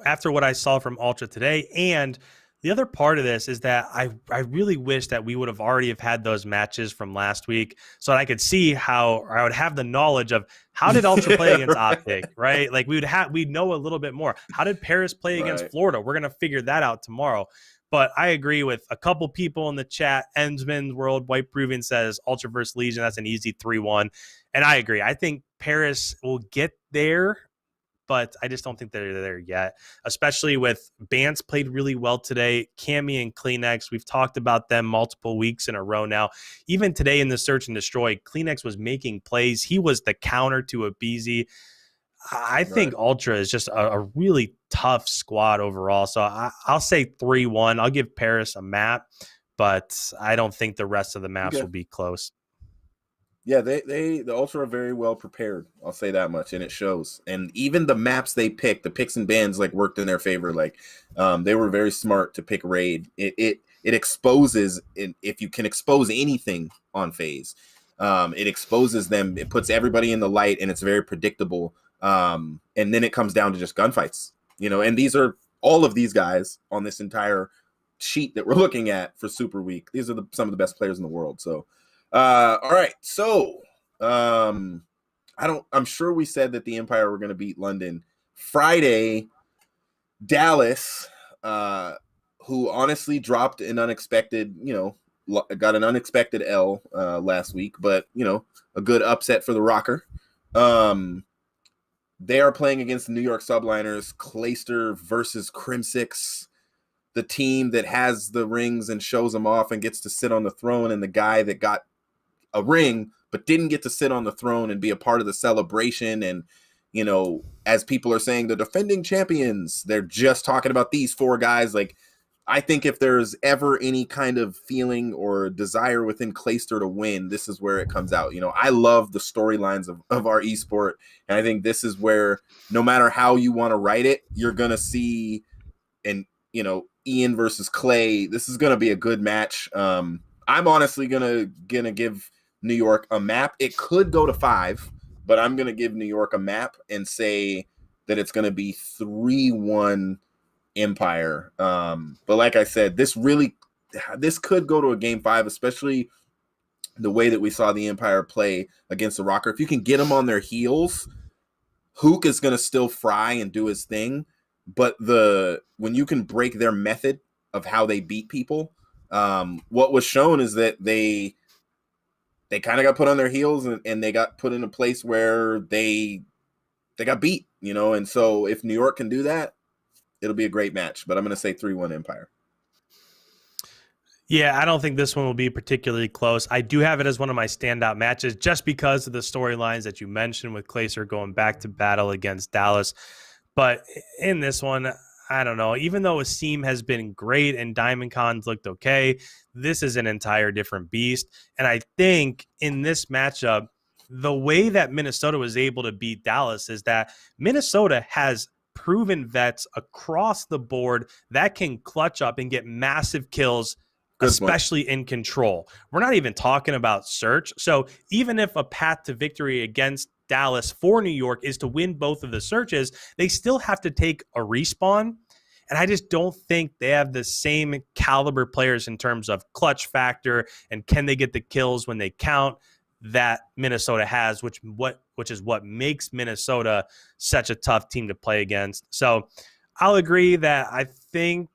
After what I saw from Ultra today, and the other part of this is that I really wish that we would have already have had those matches from last week so that I could see how I would have the knowledge of how did Ultra play against Optic, right? We'd know a little bit more. How did Paris play against Florida? We're going to figure that out tomorrow. But I agree with a couple people in the chat. Ensman World White Proving says Ultra versus Legion. That's an easy 3-1. And I agree. I think Paris will get there, but I just don't think they're there yet, especially with Bance played really well today. Cammy and Kleenex, we've talked about them multiple weeks in a row now. Even today in the Search and Destroy, Kleenex was making plays. He was the counter to Abizi. I think Ultra is just a really tough squad overall. So I'll say 3-1. I'll give Paris a map, but I don't think the rest of the maps will be close. Yeah, the Ultra are very well prepared. I'll say that much, and it shows. And even the maps they picked, the picks and bans, like worked in their favor. Like, they were very smart to pick Raid. It exposes, if you can expose anything on FaZe, it exposes them. It puts everybody in the light, and it's very predictable. And then it comes down to just gunfights, And these are all of these guys on this entire sheet that we're looking at for Super Week. These are some of the best players in the world. So. All right, so I'm sure we said that the Empire were going to beat London Friday. Dallas, who honestly dropped an unexpected, got an unexpected L last week, but a good upset for the ROKKR. They are playing against the New York Subliners, Clayster versus Crimsix, the team that has the rings and shows them off and gets to sit on the throne, and the guy that got a ring but didn't get to sit on the throne and be a part of the celebration. And as people are saying, the defending champions, they're just talking about these four guys. Like, I think if there's ever any kind of feeling or desire within Clayster to win, this is where it comes out. I love the storylines of our esport, and I think this is where, no matter how you want to write it, you're gonna see, and Ian versus Clay, this is gonna be a good match. I'm honestly gonna give New York a map. It could go to 5, but I'm going to give New York a map and say that it's going to be 3-1 Empire. But like I said, this could go to a game 5, especially the way that we saw the Empire play against the ROKKR. If you can get them on their heels, Hook is going to still fry and do his thing. But when you can break their method of how they beat people, what was shown is that they kind of got put on their heels, and they got put in a place where they got beat, and so if New York can do that, it'll be a great match. But I'm going to say 3-1 Empire. Yeah, I don't think this one will be particularly close. I do have it as one of my standout matches just because of the storylines that you mentioned with Clayster going back to battle against Dallas. But in this one, I don't know. Even though Asim has been great and Diamond Con's looked okay, this is an entire different beast. And I think in this matchup, the way that Minnesota was able to beat Dallas is that Minnesota has proven vets across the board that can clutch up and get massive kills, especially in control. We're not even talking about search. So even if a path to victory against Dallas for New York is to win both of the searches, they still have to take a respawn. And I just don't think they have the same caliber players in terms of clutch factor and can they get the kills when they count that Minnesota has, which is what makes Minnesota such a tough team to play against. So I'll agree that I think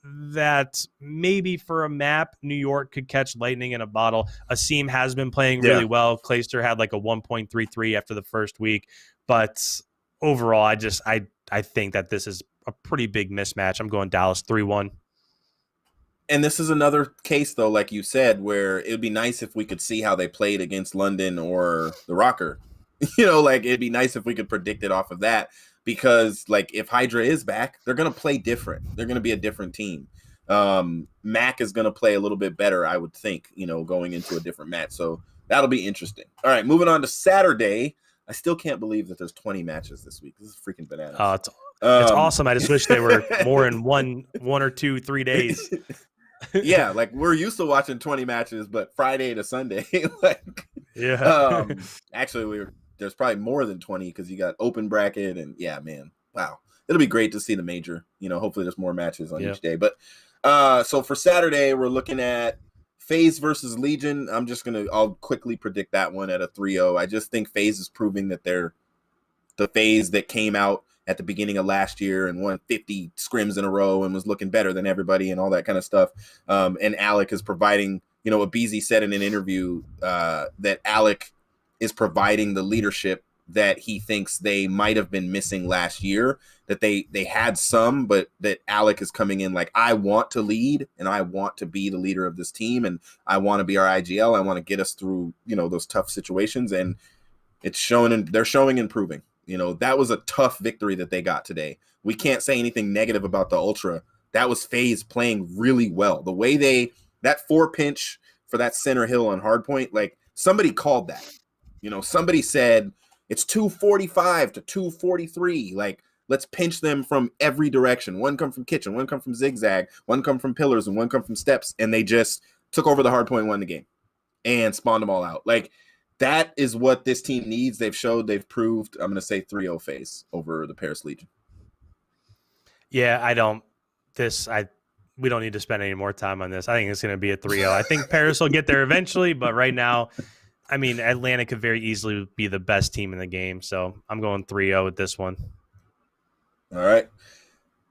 that maybe for a map, New York could catch lightning in a bottle. Asim has been playing really well. Clayster had like a 1.33 after the first week. But overall, I think that this is a pretty big mismatch. I'm going Dallas 3-1. And this is another case, though, like you said, where it would be nice if we could see how they played against London or the ROKKR. Like, it'd be nice if we could predict it off of that. Because, like, if Hydra is back, they're going to play different. They're going to be a different team. Mac is going to play a little bit better, I would think, going into a different match. So that'll be interesting. All right, moving on to Saturday. I still can't believe that there's 20 matches this week. This is freaking bananas. It's awesome. I just wish they were more in one or 2, 3 days. Yeah, like, we're used to watching 20 matches, but Friday to Sunday. Actually, there's probably more than 20 because you got open bracket, and yeah, man, wow, it'll be great to see the major. Hopefully there's more matches on each day. But so for Saturday, we're looking at FaZe versus Legion. I'll quickly predict that one at a 3-0. I just think FaZe is proving that they're the FaZe that came out at the beginning of last year and won 50 scrims in a row and was looking better than everybody and all that kind of stuff. And Alec is providing, what Beezy said in an interview, that Alec is providing the leadership that he thinks they might have been missing last year, that they had some, but that Alec is coming in like, I want to lead and I want to be the leader of this team and I want to be our IGL. I want to get us through, those tough situations. And it's showing, and they're showing and proving. That was a tough victory that they got today. We can't say anything negative about the Ultra. That was FaZe playing really well. The way that 4 pinch for that center hill on hardpoint, like somebody called that. Somebody said it's 245 to 243. Like, let's pinch them from every direction. One come from kitchen, one come from zigzag, one come from pillars, and one come from steps. And they just took over the hardpoint and won the game and spawned them all out. Like, that is what this team needs. They've showed, they've proved. I'm going to say 3-0 FaZe over the Paris Legion. Yeah, we don't need to spend any more time on this. I think it's going to be a 3-0. I think Paris will get there eventually, but right now, I mean, Atlanta could very easily be the best team in the game. So I'm going 3-0 with this one. All right.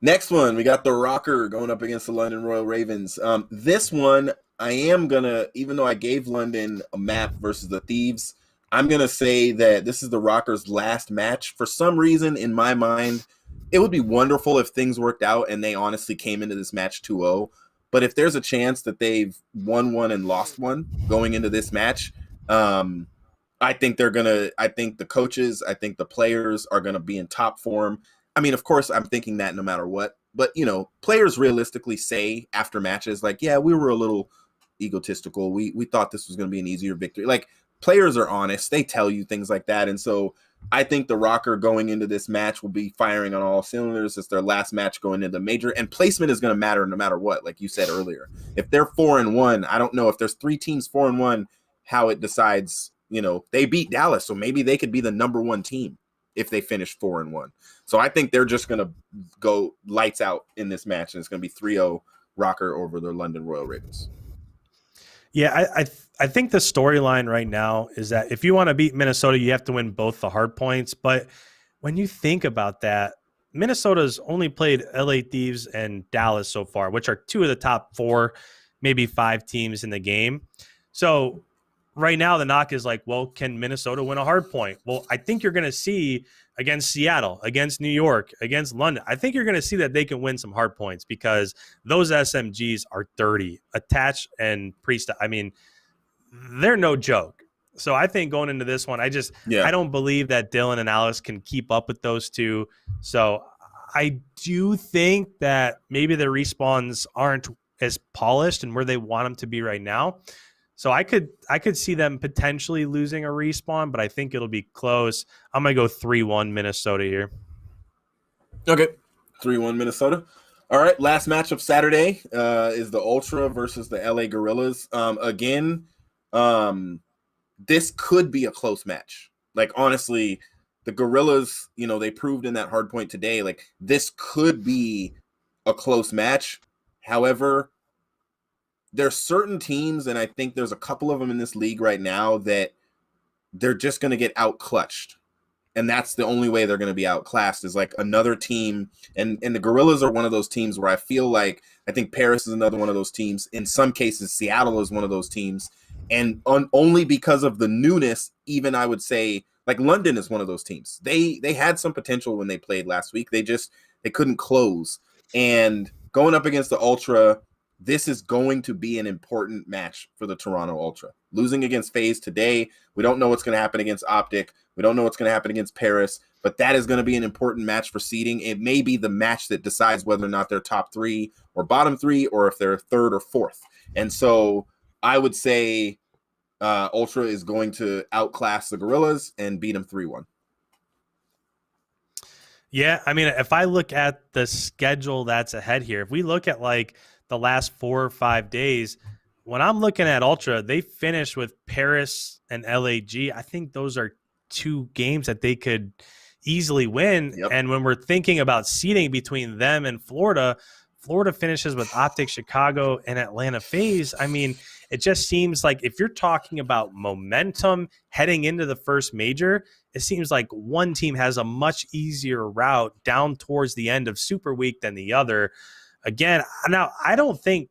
Next one, we got the ROKKR going up against the London Royal Ravens. This one, I am going to, even though I gave London a map versus the Thieves, I'm going to say that this is the ROKKR's last match. For some reason, in my mind, it would be wonderful if things worked out and they honestly came into this match 2-0. But if there's a chance that they've won one and lost one going into this match, I think the coaches, I think the players are going to be in top form. I mean, of course, I'm thinking that no matter what. But, players realistically say after matches, like, yeah, we were a little egotistical. We thought this was going to be an easier victory. Like, players are honest. They tell you things like that. And so I think the ROKKR going into this match will be firing on all cylinders. It's their last match going into the major. And placement is going to matter no matter what, like you said earlier. If they're 4-1, I don't know if there's 3 teams 4-1, how it decides, they beat Dallas. So maybe they could be the number 1 team if they finish 4-1. So I think they're just going to go lights out in this match, and it's going to be 3-0 ROKKR over the London Royal Ravens. Yeah, I think the storyline right now is that if you want to beat Minnesota, you have to win both the hard points. But when you think about that, Minnesota's only played LA Thieves and Dallas so far, which are 2 of the top 4, maybe 5 teams in the game. So right now the knock is like, well, can Minnesota win a hard point? Well, I think you're going to see against Seattle, against New York, against London, I think you're going to see that they can win some hard points because those SMGs are dirty. Attach and Priest, I mean, they're no joke. So I think going into this one, I don't believe that Dylan and Alex can keep up with those two. So I do think that maybe the respawns aren't as polished and where they want them to be right now. So I could see them potentially losing a respawn, but I think it'll be close. I'm going to go 3-1 Minnesota here. Okay, 3-1 Minnesota. All right, last match of Saturday is the Ultra versus the LA Gorillas. This could be a close match. Like, honestly, the Gorillas, they proved in that hard point today, like, this could be a close match. However, there's certain teams, and I think there's a couple of them in this league right now that they're just going to get out-clutched. And that's the only way they're going to be outclassed is like another team. And the Gorillas are one of those teams where I feel like I think Paris is another one of those teams. In some cases, Seattle is one of those teams. And only because of the newness, even I would say, like London is one of those teams. They had some potential when they played last week. They couldn't close. And going up against the Ultra, this is going to be an important match for the Toronto Ultra. Losing against FaZe today, we don't know what's going to happen against Optic. We don't know what's going to happen against Paris, but that is going to be an important match for seeding. It may be the match that decides whether or not they're top 3 or bottom 3, or if they're 3rd or 4th. And so I would say Ultra is going to outclass the Gorillas and beat them 3-1. Yeah, I mean, if I look at the schedule that's ahead here, if we look at like the last 4 or 5 days, when I'm looking at Ultra, they finished with Paris and LAG. I think those are 2 games that they could easily win. Yep. And when we're thinking about seeding between them and Florida, Florida finishes with Optic, Chicago, and Atlanta FaZe. I mean, it just seems like if you're talking about momentum heading into the first major, it seems like one team has a much easier route down towards the end of Super Week than the other. Again, now I don't think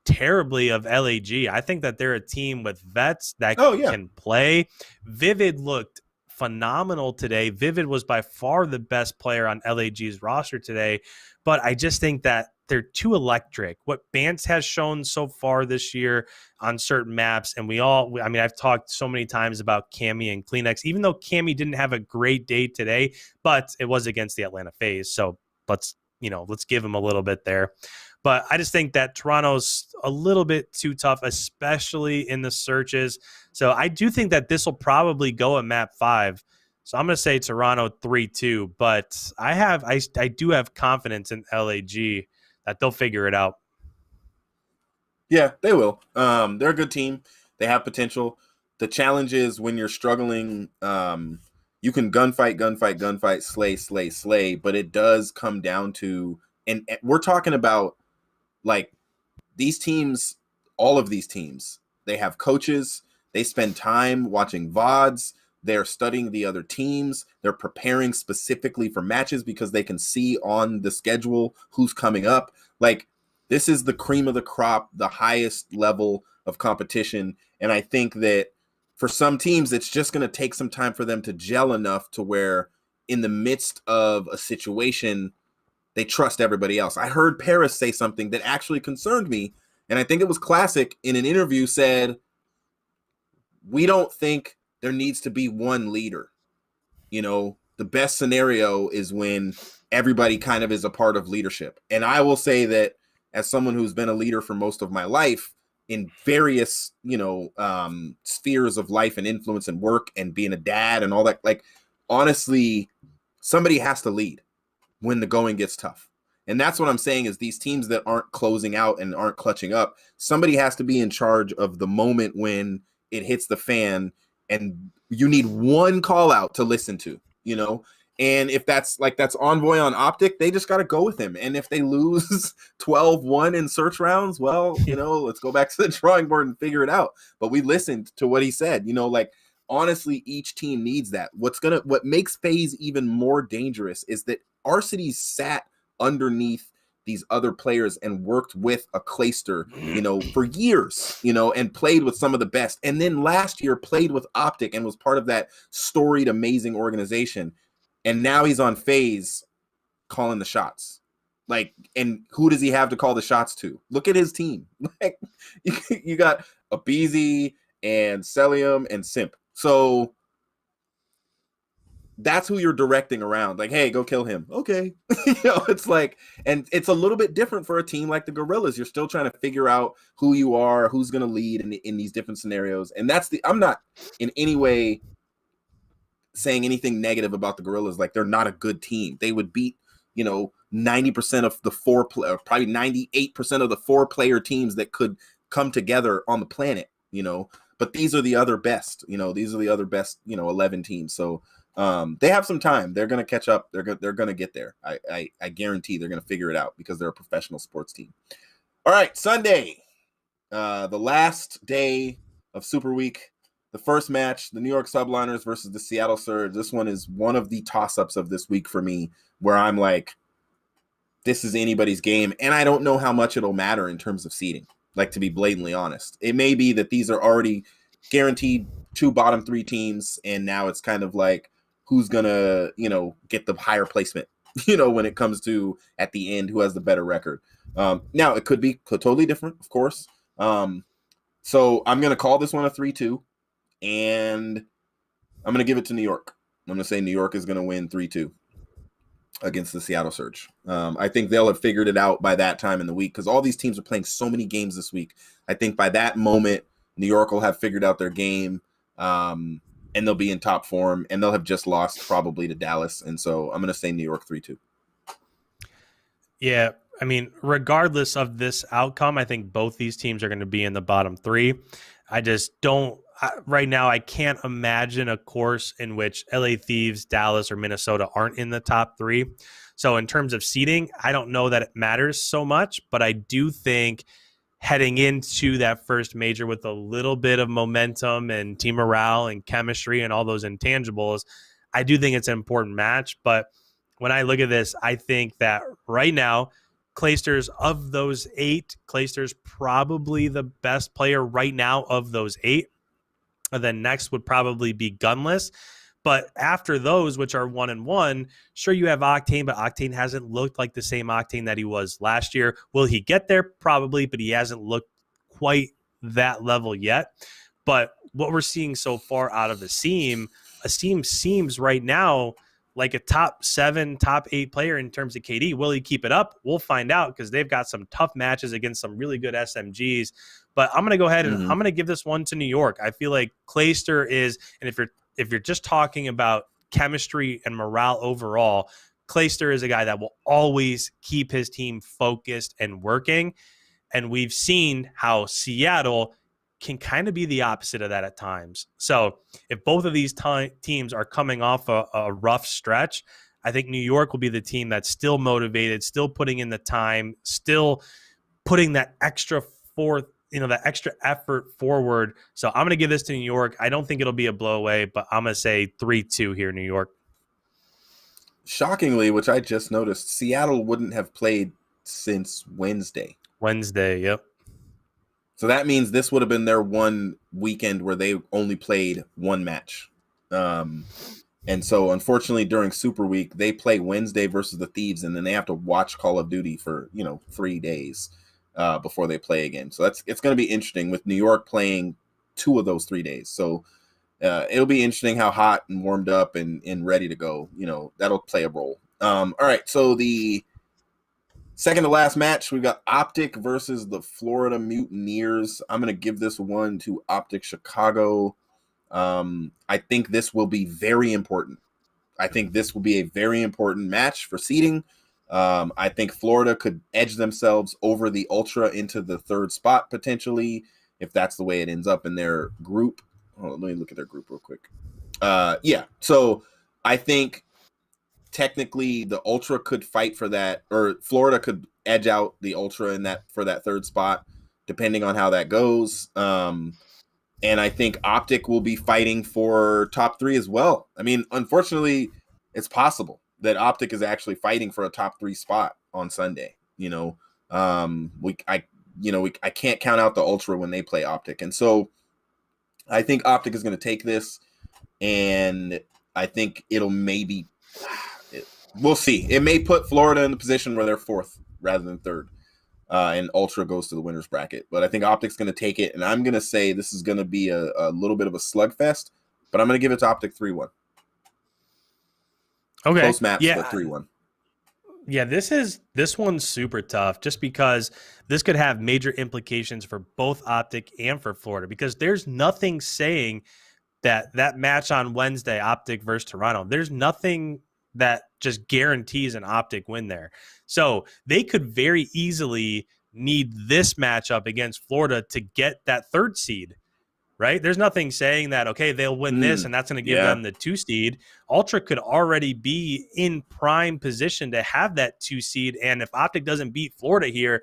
terribly of LAG. I think that they're a team with vets that can play. Vivid looked phenomenal today. Vivid was by far the best player on LAG's roster today, but I just think that they're too electric. What Bance has shown so far this year on certain maps, and I've talked so many times about Cammy and Kleenex, even though Cammy didn't have a great day today, but it was against the Atlanta FaZe. So let's give him a little bit there. But I just think that Toronto's a little bit too tough, especially in the searches. So I do think that this will probably go at map 5. So I'm going to say Toronto 3-2, but I do have confidence in LAG that they'll figure it out. Yeah, they will. They're a good team. They have potential. The challenge is when you're struggling, you can gunfight, slay, but it does come down to, and we're talking about like these teams, all of these teams, they have coaches, they spend time watching VODs, they're studying the other teams, they're preparing specifically for matches because they can see on the schedule who's coming up. Like, this is the cream of the crop, the highest level of competition. And I think that for some teams, it's just going to take some time for them to gel enough to where in the midst of a situation, they trust everybody else. I heard Paris say something that actually concerned me, and I think it was Classic in an interview said, we don't think there needs to be one leader. You know, the best scenario is when everybody kind of is a part of leadership. And I will say that as someone who's been a leader for most of my life in various, spheres of life and influence and work and being a dad and all that, like, honestly, somebody has to lead when the going gets tough. And that's what I'm saying is these teams that aren't closing out and aren't clutching up, somebody has to be in charge of the moment when it hits the fan and you need one call out to listen to, and if that's Envoy on Optic, they just got to go with him. And if they lose 12-1 in search rounds, well, let's go back to the drawing board and figure it out. But we listened to what he said, honestly, each team needs that. What makes FaZe even more dangerous is that Arcity sat underneath these other players and worked with a Clayster, for years, and played with some of the best. And then last year played with Optic and was part of that storied, amazing organization. And now he's on FaZe calling the shots. And who does he have to call the shots to? Look at his team. You got Abizi and Celium and Simp. So that's who you're directing around. Like, hey, go kill him. Okay. It's like, and it's a little bit different for a team like the Gorillas. You're still trying to figure out who you are, who's going to lead in these different scenarios. And I'm not in any way saying anything negative about the Gorillas. Like, they're not a good team. They would beat, 90% of the probably 98% of the 4-player teams that could come together on the planet, but these are the other best, these are the other best, 11 teams. So they have some time. They're going to catch up. They're going to get there. I guarantee they're going to figure it out because they're a professional sports team. All right. Sunday, the last day of Super Week, the first match, the New York Subliners versus the Seattle Surge. This one is one of the toss-ups of this week for me, where I'm like, this is anybody's game. And I don't know how much it'll matter in terms of seeding, to be blatantly honest. It may be that these are already guaranteed 2 bottom 3 teams, and now it's kind of like who's going to, get the higher placement, when it comes to at the end, who has the better record. Now, it could be totally different, of course. So I'm going to call this one a 3-2. And I'm going to give it to New York. I'm going to say New York is going to win 3-2 against the Seattle Surge. I think they'll have figured it out by that time in the week because all these teams are playing so many games this week. I think by that moment, New York will have figured out their game, and they'll be in top form, and they'll have just lost probably to Dallas. And so I'm going to say New York 3-2. Yeah, I mean, regardless of this outcome, I think both these teams are going to be in the bottom 3. I just don't. Right now, I can't imagine a course in which LA Thieves, Dallas, or Minnesota aren't in the top 3. So in terms of seeding, I don't know that it matters so much, but I do think heading into that first major with a little bit of momentum and team morale and chemistry and all those intangibles, I do think it's an important match. But when I look at this, I think that right now, Clayster's of those 8, Clayster's probably the best player right now of those 8. And then next would probably be Gunless. But after those, which are 1-1, sure, you have Octane, but Octane hasn't looked like the same Octane that he was last year. Will he get there? Probably, but he hasn't looked quite that level yet. But what we're seeing so far out of Asim seems right now like a top 7, top 8 player in terms of KD. Will he keep it up? We'll find out because they've got some tough matches against some really good SMGs. But I'm going to go ahead and I'm going to give this one to New York. I feel like Clayster is, and if you're just talking about chemistry and morale overall, Clayster is a guy that will always keep his team focused and working. And we've seen how Seattle can kind of be the opposite of that at times. So if both of these teams are coming off a rough stretch, I think New York will be the team that's still motivated, still putting in the time, still putting that extra that extra effort forward. So I'm going to give this to New York. I don't think it'll be a blowaway, but I'm going to say 3-2 here, New York. Shockingly, which I just noticed, Seattle wouldn't have played since Wednesday. Yep. So that means this would have been their one weekend where they only played one match. And so, unfortunately, during Super Week, they play Wednesday versus the Thieves, and then they have to watch Call of Duty for 3 days before they play again. So it's going to be interesting with New York playing 2 of those 3 days. So it'll be interesting how hot and warmed up and ready to go. That'll play a role. All right, so the second to last match, we've got Optic versus the Florida Mutineers. I'm going to give this one to Optic Chicago. I think this will be very important. I think this will be a very important match for seeding. I think Florida could edge themselves over the Ultra into the 3rd spot potentially, if that's the way it ends up in their group. Hold on, let me look at their group real quick. So I think technically the Ultra could fight for that, or Florida could edge out the Ultra in that for that 3rd spot, depending on how that goes. And I think Optic will be fighting for top 3 as well. I mean, unfortunately, it's possible that Optic is actually fighting for a top 3 spot on Sunday. I can't count out the Ultra when they play Optic, and so I think Optic is going to take this, and I think it'll maybe. We'll see. It may put Florida in the position where they're 4th rather than 3rd, and Ultra goes to the winner's bracket. But I think Optic's going to take it, and I'm going to say this is going to be a little bit of a slugfest, but I'm going to give it to Optic 3-1. Okay. Close match, but 3-1. Yeah, this one's super tough just because this could have major implications for both Optic and for Florida, because there's nothing saying that match on Wednesday, Optic versus Toronto, there's nothing that just guarantees an Optic win there. So they could very easily need this matchup against Florida to get that 3rd seed, right? There's nothing saying that, okay, they'll win this and that's going to give them the 2 seed. Ultra could already be in prime position to have that 2 seed. And if Optic doesn't beat Florida here,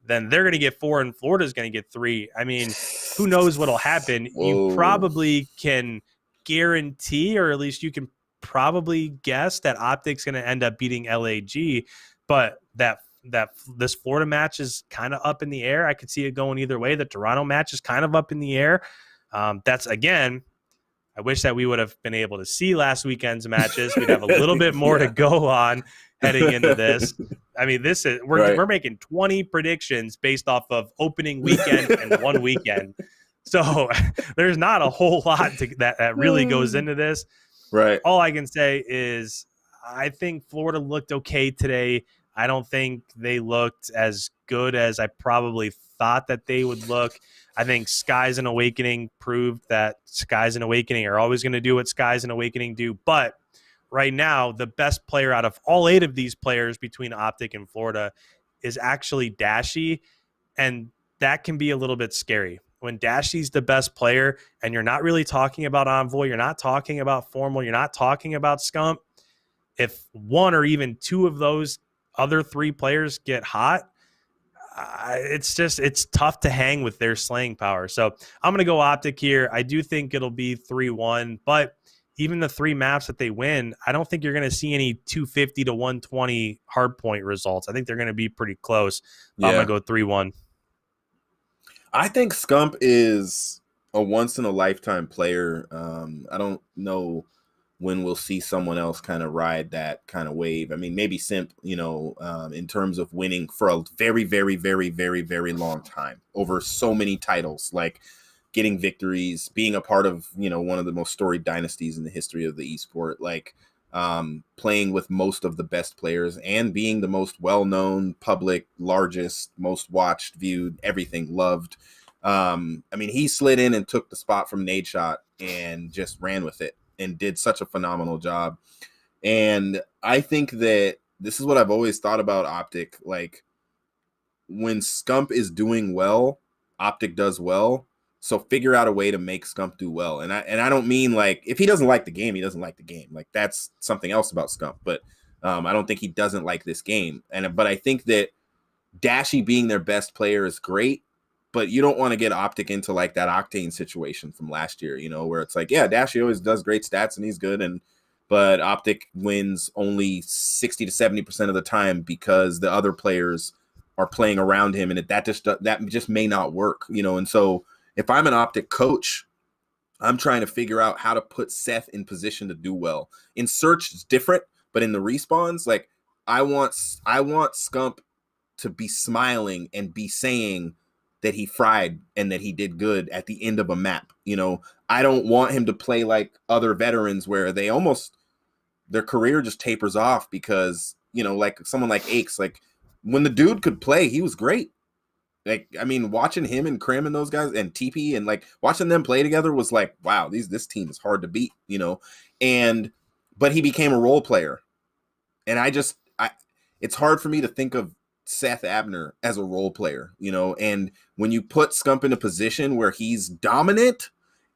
then they're going to get 4 and Florida's going to get 3. I mean, who knows what'll happen? Whoa. You probably can guarantee, or at least you can probably guess, that Optic's going to end up beating LAG, but that this Florida match is kind of up in the air. I could see it going either way. The Toronto match is kind of up in the air. That's, again, I wish that we would have been able to see last weekend's matches. We'd have a little bit more to go on heading into this. I mean, we're making 20 predictions based off of opening weekend and one weekend. So there's not a whole lot that really goes into this. Right. All I can say is I think Florida looked okay today. I don't think they looked as good as I probably thought that they would look. I think Skies and Awakening proved that Skies and Awakening are always going to do what Skies and Awakening do. But right now, the best player out of all 8 of these players between Optic and Florida is actually Dashy, and that can be a little bit scary. When Dashy's the best player and you're not really talking about Envoy, you're not talking about Formal, you're not talking about Scump, if 1 or even 2 of those other 3 players get hot, it's tough to hang with their slaying power. So I'm going to go Optic here. I do think it'll be 3-1, but even the 3 maps that they win, I don't think you're going to see any 250 to 120 hardpoint results. I think they're going to be pretty close. I'm going to go 3-1. I think Scump is a once-in-a-lifetime player. I don't know when we'll see someone else kind of ride that kind of wave. I mean, maybe Simp, in terms of winning for a very, very, very, very, very long time over so many titles, like getting victories, being a part of, one of the most storied dynasties in the history of the esport, like playing with most of the best players and being the most well-known, public, largest, most watched, viewed, everything, loved. I mean, he slid in and took the spot from Nadeshot and just ran with it and did such a phenomenal job. And I think that this is what I've always thought about Optic. Like, when Scump is doing well, Optic does well. So figure out a way to make Scump do well. And I don't mean like, if he doesn't like the game, he doesn't like the game. Like, that's something else about Scump. But I don't think he doesn't like this game. But I think that Dashy being their best player is great. But you don't want to get Optic into like that Octane situation from last year, where it's like, yeah, Dashy always does great stats and he's good, but Optic wins only 60 to 70% of the time because the other players are playing around him, and that just may not work, And so if I'm an Optic coach, I'm trying to figure out how to put Seth in position to do well. In search, it's different, but in the respawns, like I want Scump to be smiling and be saying that he fried and that he did good at the end of a map. I don't want him to play like other veterans where they almost, their career just tapers off because, like someone like Aches, like when the dude could play, he was great. Like, I mean, watching him and Krim and those guys and TP and like watching them play together was like, wow, this team is hard to beat, but he became a role player. And it's hard for me to think of Seth Abner as a role player, and when you put Scump in a position where he's dominant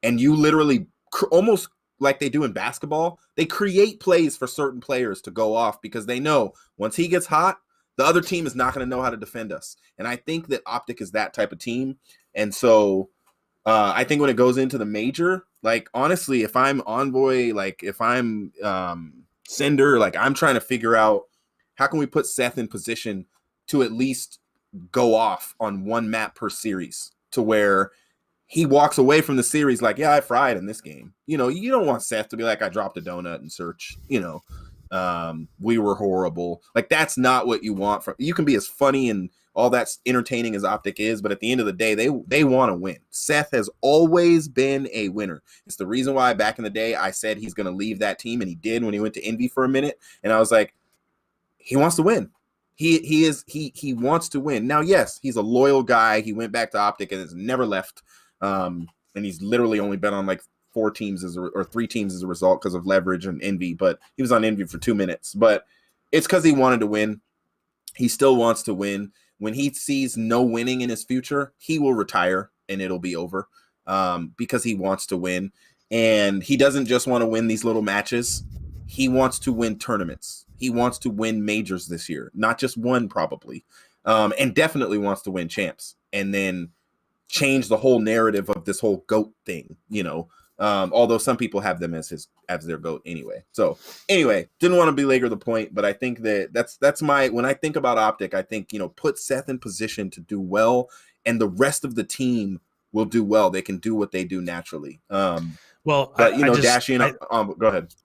and you literally almost like they do in basketball, they create plays for certain players to go off because they know once he gets hot, the other team is not going to know how to defend us. And I think that Optic is that type of team. And so I think when it goes into the major, like, honestly, if I'm Envoy, like if I'm Cinder, like I'm trying to figure out how can we put Seth in position to at least go off on one map per series to where he walks away from the series like, yeah, I fried in this game. You don't want Seth to be like, I dropped a donut in search, we were horrible. Like, that's not what you want from, you can be as funny and all that's entertaining as Optic is, but at the end of the day, they want to win. Seth has always been a winner. It's the reason why back in the day I said he's going to leave that team, and he did when he went to Envy for a minute. And I was like, he wants to win. He wants to win. Now, yes, he's a loyal guy. He went back to Optic and has never left. And he's literally only been on like 4 teams or 3 teams as a result because of leverage and Envy. But he was on Envy for 2 minutes. But it's because he wanted to win. He still wants to win. When he sees no winning in his future, he will retire and it'll be over because he wants to win. And he doesn't just want to win these little matches. He wants to win tournaments. He wants to win majors this year, not just one probably, and definitely wants to win champs and then change the whole narrative of this whole GOAT thing, although some people have them as their GOAT anyway. So anyway, didn't want to belabor the point, but I think that's my, when I think about Optic, I think, put Seth in position to do well and the rest of the team will do well. They can do what they do naturally. But Dashy and go ahead.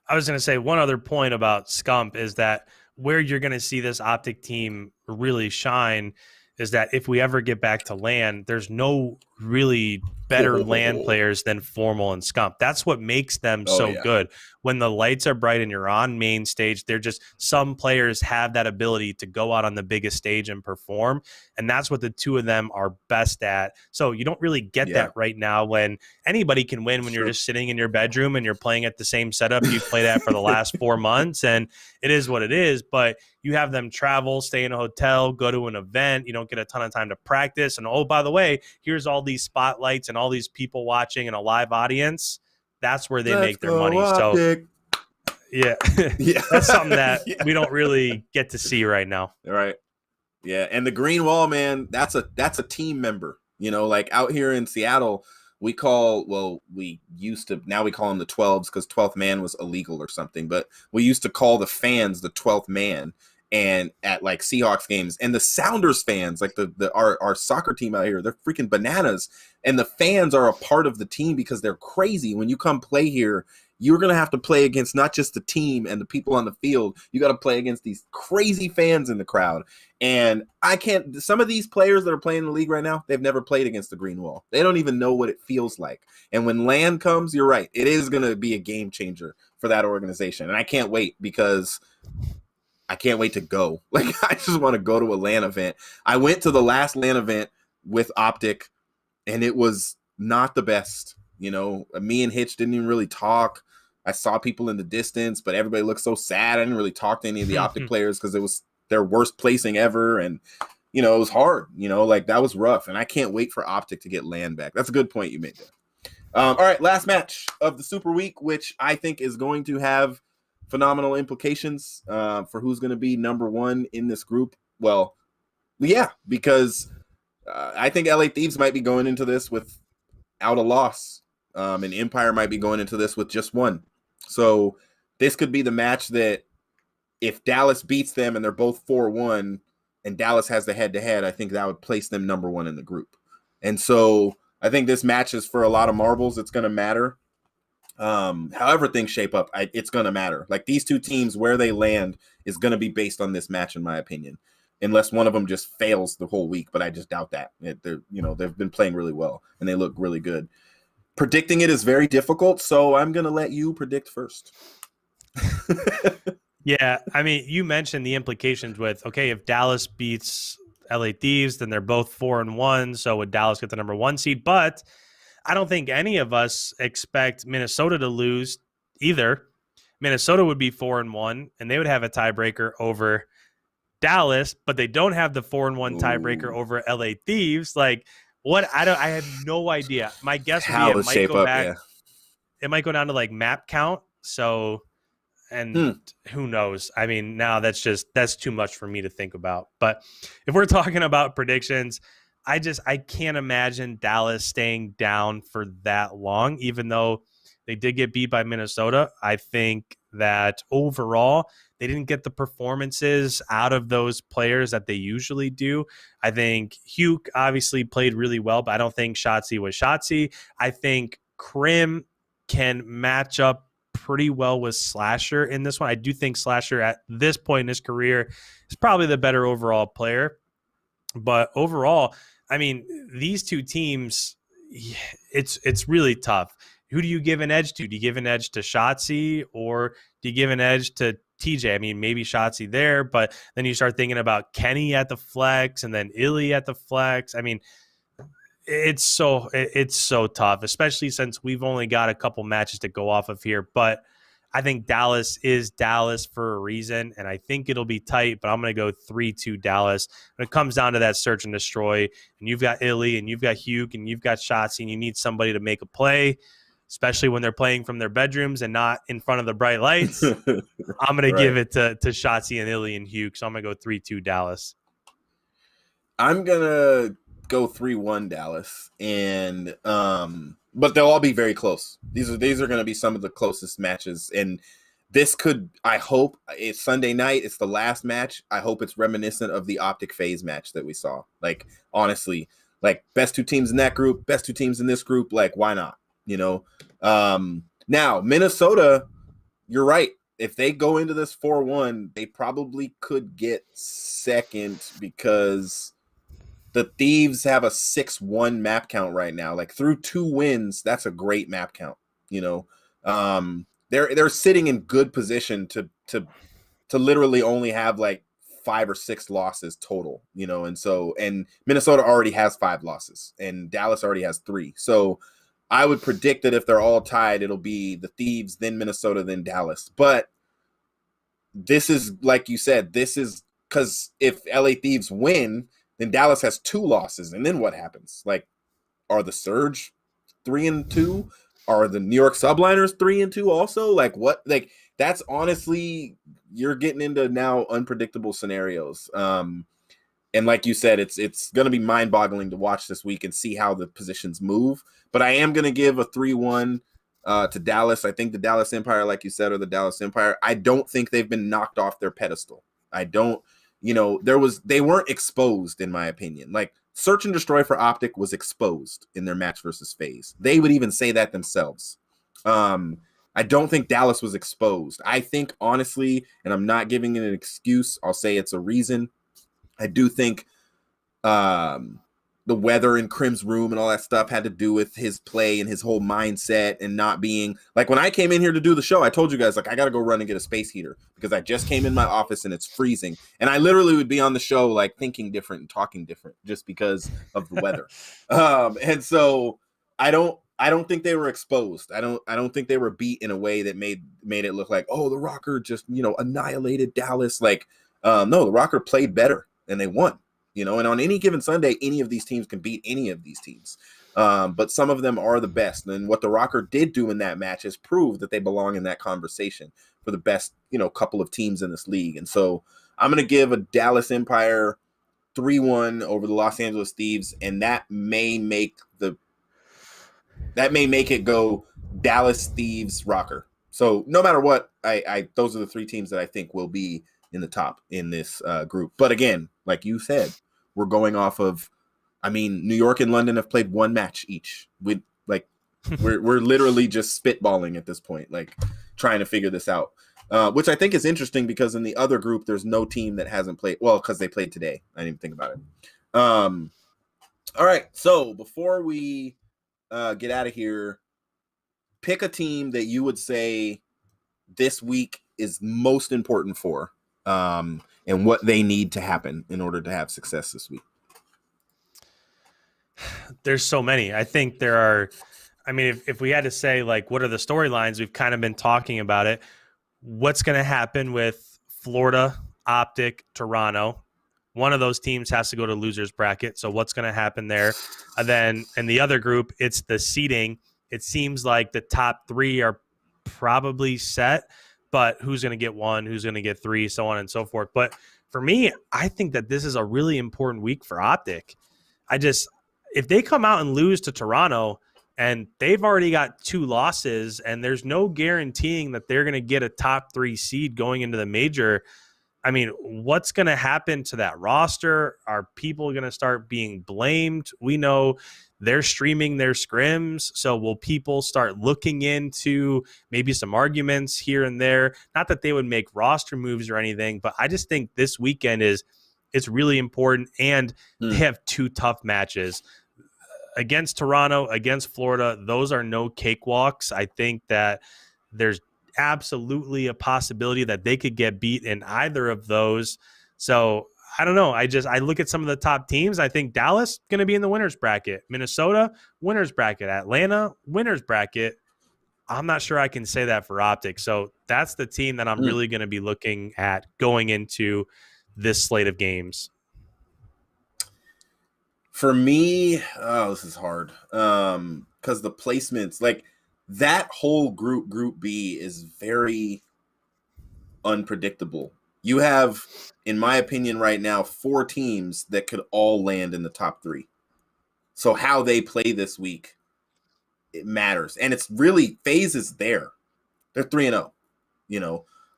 I was going to say one other point about Scump is that where you're going to see this Optic team really shine is that if we ever get back to LAN, there's no really better LAN players than Formal and Scump. That's what makes them good. When the lights are bright and you're on main stage, they're just, some players have that ability to go out on the biggest stage and perform. And that's what the two of them are best at. So you don't really get that right now when anybody can win when you're just sitting in your bedroom and you're playing at the same setup you've played at for the last 4 months. And it is what it is. But you have them travel, stay in a hotel, go to an event. You don't get a ton of time to practice. And oh, by the way, here's all these spotlights and all these people watching and a live audience. That's where they make their money. Optic. So yeah, that's something that we don't really get to see right now. Right. Yeah. And the green wall, man, that's a team member, like out here in Seattle, we call them the 12s because 12th man was illegal or something, but we used to call the fans the 12th man. And at like Seahawks games and the Sounders fans, like our soccer team out here, they're freaking bananas. And the fans are a part of the team because they're crazy. When you come play here, you're going to have to play against not just the team and the people on the field. You got to play against these crazy fans in the crowd. And some of these players that are playing in the league right now, they've never played against the green wall. They don't even know what it feels like. And when LAN comes, you're right. It is going to be a game changer for that organization. And I can't wait because I can't wait to go. Like, I just want to go to a LAN event. I went to the last LAN event with Optic, and it was not the best. You know, me and Hitch didn't even really talk. I saw people in the distance, but everybody looked so sad. I didn't really talk to any of the Optic players because it was their worst placing ever. And, you know, it was hard. You know, like, that was rough. And I can't wait for Optic to get LAN back. That's a good point you made there. All right, last match of the Super Week, which I think is going to have phenomenal implications for who's going to be number one in this group. Well, yeah, because I think LA Thieves might be going into this without a loss, and Empire might be going into this with just one. So this could be the match that if Dallas beats them and they're both 4-1 and Dallas has the head-to-head, I think that would place them number one in the group. And so I think this match is for a lot of marbles. It's going to matter. However things shape up, it's going to matter. Like, these two teams, where they land is going to be based on this match, in my opinion, unless one of them just fails the whole week. But I just doubt that. They've been playing really well and they look really good. Predicting it is very difficult, so I'm going to let you predict first. Yeah, I mean, you mentioned the implications with, okay, if Dallas beats LA Thieves, then they're both 4-1. So would Dallas get the number one seed? But I don't think any of us expect Minnesota to lose either. Minnesota would be 4-1, and they would have a tiebreaker over Dallas, but they don't have the 4-1 tiebreaker over LA Thieves. Like, what? I have no idea. My guess would be it might go back. Yeah. It might go down to like map count. So, and who knows? I mean, now that's too much for me to think about. But if we're talking about predictions, I can't imagine Dallas staying down for that long, even though they did get beat by Minnesota. I think that overall, they didn't get the performances out of those players that they usually do. I think Hugh obviously played really well, but I don't think Shotzzy was Shotzzy. I think Krim can match up pretty well with Slasher in this one. I do think Slasher at this point in his career is probably the better overall player. But overall, I mean, these two teams, it's really tough. Who do you give an edge to? Do you give an edge to Shotzzy, or do you give an edge to TJ? I mean, maybe Shotzzy there, but then you start thinking about Kenny at the flex and then Illy at the flex. I mean, it's so tough, especially since we've only got a couple matches to go off of here. But I think Dallas is Dallas for a reason, and I think it'll be tight, but I'm going to go 3-2 Dallas. When it comes down to that search and destroy, and you've got Illy, and you've got Hugh, and you've got Shotzzy, and you need somebody to make a play, especially when they're playing from their bedrooms and not in front of the bright lights, I'm going to give it to Shotzzy and Illy and Hugh, so I'm going to go 3-2 Dallas. I'm going to go 3-1 Dallas, and but they'll all be very close. These are going to be some of the closest matches, and this could, I hope, it's Sunday night, it's the last match. I hope it's reminiscent of the Optic FaZe match that we saw. Like, honestly, like, best two teams in that group, best two teams in this group, like, why not? You know, now Minnesota, you're right. If they go into this 4-1, they probably could get second because the Thieves have a 6-1 map count right now. Like, through 2 wins, that's a great map count. You know, they're sitting in good position to literally only have like 5 or 6 losses total. You know, and Minnesota already has 5 losses, and Dallas already has 3. So I would predict that if they're all tied, it'll be the Thieves, then Minnesota, then Dallas. But this is, like you said, this is because if LA Thieves win, then Dallas has 2 losses. And then what happens? Like, are the Surge 3-2? Are the New York Subliners 3-2 also? Like, what? Like, that's honestly, you're getting into now unpredictable scenarios. And like you said, it's going to be mind-boggling to watch this week and see how the positions move. But I am going to give a 3-1 to Dallas. I think the Dallas Empire, like you said, are the Dallas Empire. I don't think they've been knocked off their pedestal. I don't, you know, they weren't exposed, in my opinion. Like, Search and Destroy for Optic was exposed in their match versus FaZe. They would even say that themselves. I don't think Dallas was exposed. I think, honestly, and I'm not giving it an excuse, I'll say it's a reason. I do think the weather in Crim's room and all that stuff had to do with his play and his whole mindset and not being like, when I came in here to do the show, I told you guys, like, I got to go run and get a space heater because I just came in my office and it's freezing. And I literally would be on the show, like, thinking different and talking different just because of the weather. And so I don't think they were exposed. I don't think they were beat in a way that made it look like, oh, the ROKKR just, annihilated Dallas. Like, no, the ROKKR played better and they won. And on any given Sunday, any of these teams can beat any of these teams. But some of them are the best. And what the ROKKR did do in that match is prove that they belong in that conversation for the best, couple of teams in this league. And so I'm going to give a Dallas Empire 3-1 over the Los Angeles Thieves. And that may make it go Dallas Thieves ROKKR. So no matter what, I those are the three teams that I think will be in the top in this group. But again, like you said, we're going off of, New York and London have played one match each. We're literally just spitballing at this point, like trying to figure this out, which I think is interesting because in the other group, there's no team that hasn't played. Well, because they played today. I didn't even think about it. All right. So before we get out of here, pick a team that you would say this week is most important for. And what they need to happen in order to have success this week. There's so many. I think there are, if we had to say, like, what are the storylines, we've kind of been talking about it. What's going to happen with Florida, Optic, Toronto? One of those teams has to go to losers bracket. So what's going to happen there? And then in the other group, it's the seeding. It seems like the top three are probably set, but who's going to get one, who's going to get three, so on and so forth. But for me, I think that this is a really important week for Optic. If they come out and lose to Toronto and they've already got 2 losses and there's no guaranteeing that they're going to get a top 3 seed going into the major, what's going to happen to that roster? Are people going to start being blamed? We know they're streaming their scrims. So will people start looking into maybe some arguments here and there? Not that they would make roster moves or anything, but I just think this weekend it's really important. And they have 2 tough matches against Toronto, against Florida. Those are no cakewalks. I think that there's absolutely a possibility that they could get beat in either of those. So I don't know. I look at some of the top teams. I think Dallas going to be in the winners bracket. Minnesota, winners bracket. Atlanta, winners bracket. I'm not sure I can say that for Optic. So that's the team that I'm really going to be looking at going into this slate of games. For me, this is hard. Because the placements, like that whole group B, is very unpredictable. You have, in my opinion, right now, 4 teams that could all land in the top 3. So how they play this week, it matters. And it's really, FaZe is there. They're 3-0,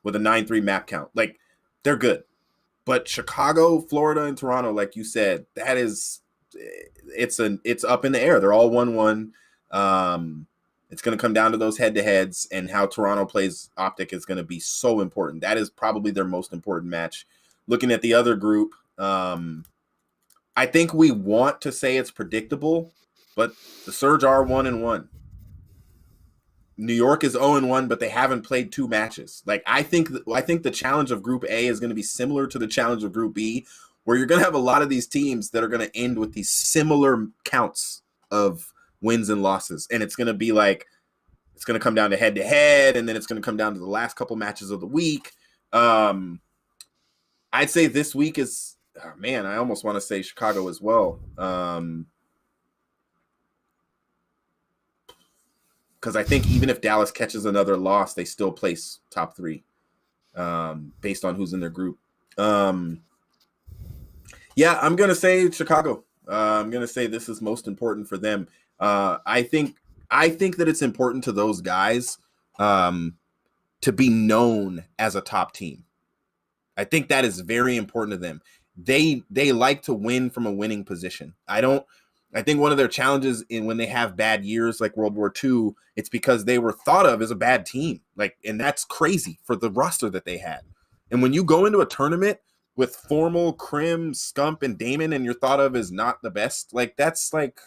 with a 9-3 map count. Like, they're good. But Chicago, Florida, and Toronto, like you said, that is, it's up in the air. They're all 1-1. It's going to come down to those head-to-heads, and how Toronto plays Optic is going to be so important. That is probably their most important match. Looking at the other group, I think we want to say it's predictable, but the Surge are 1-1. New York is 0-1, but they haven't played 2 matches. Like, I think the challenge of Group A is going to be similar to the challenge of Group B, where you're going to have a lot of these teams that are going to end with these similar counts of wins and losses. And it's going to be like, it's going to come down to head-to-head, and then it's going to come down to the last couple matches of the week. I'd say this week is, I almost want to say Chicago as well. Because I think even if Dallas catches another loss, they still place top 3 based on who's in their group. I'm going to say Chicago. I'm going to say this is most important for them. I think that it's important to those guys to be known as a top team. I think that is very important to them. They like to win from a winning position. I think one of their challenges in when they have bad years like World War II, it's because they were thought of as a bad team. Like, and that's crazy for the roster that they had. And when you go into a tournament with Formal, Krim, Scump, and Damon, and you're thought of as not the best, like that's like,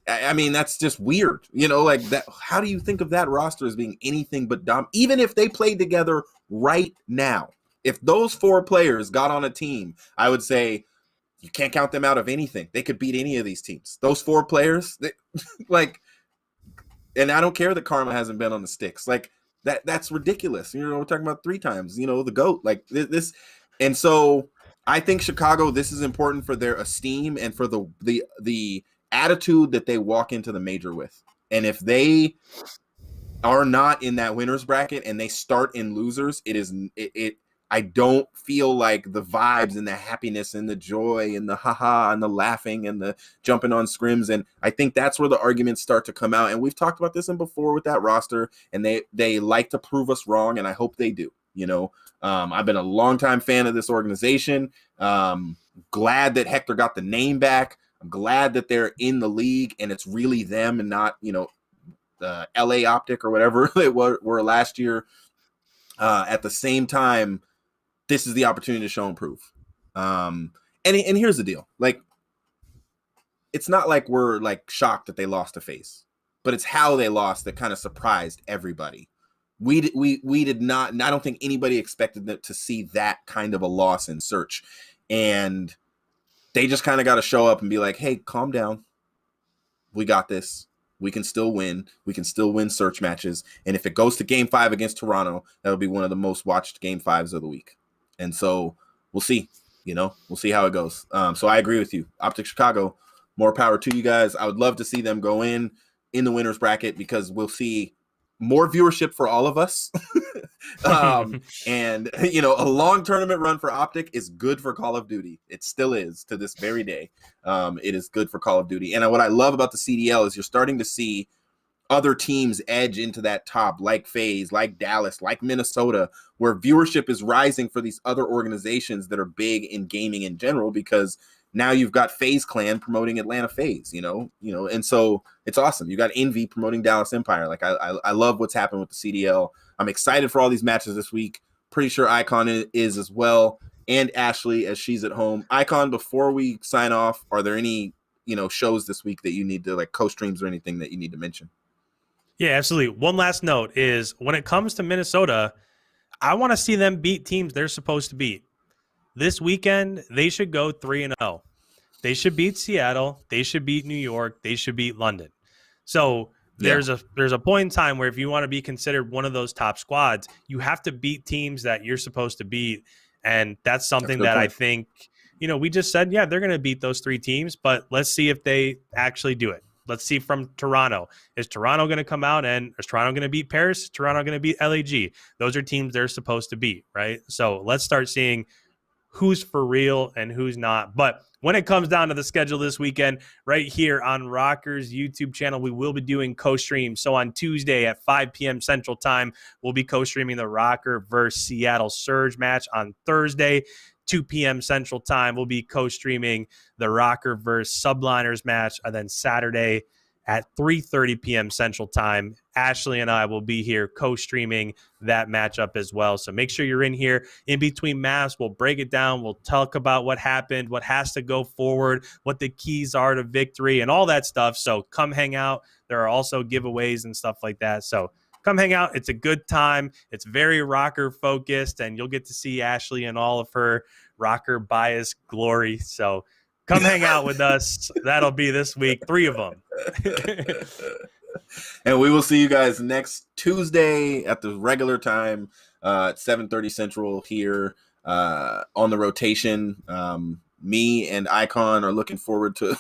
I mean, that's just weird. You know, like that. How do you think of that roster as being anything but dumb? Even if they played together right now, if those 4 players got on a team, I would say, you can't count them out of anything. They could beat any of these teams. Those 4 players, like, and I don't care that Karma hasn't been on the sticks. Like that's ridiculous. You know, we're talking about 3 times, you know, the GOAT, like this. And so I think Chicago, this is important for their esteem and for the attitude that they walk into the major with. And if they are not in that winners bracket and they start in losers, I don't feel like the vibes and the happiness and the joy and the haha and the laughing and the jumping on scrims. And I think that's where the arguments start to come out. And we've talked about this before with that roster, and they like to prove us wrong. And I hope they do. You know, I've been a longtime fan of this organization. Glad that Hector got the name back. I'm glad that they're in the league and it's really them and not, you know, the LA Optic or whatever they were last year. At the same time, this is the opportunity to show and prove. And here's the deal. Like, it's not like we're like shocked that they lost to FaZe, but it's how they lost that kind of surprised everybody. We did not, and I don't think anybody expected them to see that kind of a loss in search. And they just kind of got to show up and be like, hey, calm down. We got this. We can still win. We can still win search matches. And if it goes to game 5 against Toronto, that'll be one of the most watched game 5s of the week. And so we'll see, you know, we'll see how it goes. So I agree with you. Optic Chicago, more power to you guys. I would love to see them go in the winners bracket because we'll see more viewership for all of us. And, you know, a long tournament run for Optic is good for Call of Duty. It still is to this very day. It is good for Call of Duty. And what I love about the CDL is you're starting to see other teams edge into that top, like FaZe, like Dallas, like Minnesota, where viewership is rising for these other organizations that are big in gaming in general, because now you've got FaZe Clan promoting Atlanta FaZe, you know, and so it's awesome. You got Envy promoting Dallas Empire. Like I love what's happened with the CDL. I'm excited for all these matches this week. Pretty sure IKON is as well, and Ashley as she's at home. IKON, before we sign off, are there any, you know, shows this week that you need to, like, co-streams or anything that you need to mention? Yeah, absolutely. One last note is when it comes to Minnesota, I want to see them beat teams they're supposed to beat. This weekend, they should go 3-0. They should beat Seattle. They should beat New York. They should beat London. So there's a point in time where if you want to be considered one of those top squads, you have to beat teams that you're supposed to beat. And that's something that I think, you know, we just said, yeah, they're going to beat those 3 teams, but let's see if they actually do it. Let's see from Toronto. Is Toronto going to come out and is Toronto going to beat Paris? Is Toronto going to beat LAG? Those are teams they're supposed to beat, right? So let's start seeing who's for real and who's not. But when it comes down to the schedule this weekend, right here on ROKKR's YouTube channel, we will be doing co-stream. So on Tuesday at 5 p.m. Central Time, we'll be co-streaming the ROKKR versus Seattle Surge match. On Thursday, 2 p.m. Central Time, we'll be co-streaming the ROKKR versus Subliners match. And then Saturday at 3:30 p.m. Central Time, Ashley and I will be here co-streaming that matchup as well. So make sure you're in here in between maps. We'll break it down. We'll talk about what happened, what has to go forward, what the keys are to victory, and all that stuff. So come hang out. There are also giveaways and stuff like that. So come hang out. It's a good time. It's very ROKKR focused, and you'll get to see Ashley and all of her ROKKR bias glory. So come hang out with us. That'll be this week, 3 of them. And we will see you guys next Tuesday at the regular time at 7:30 Central here on the rotation. Me and IKON are looking forward to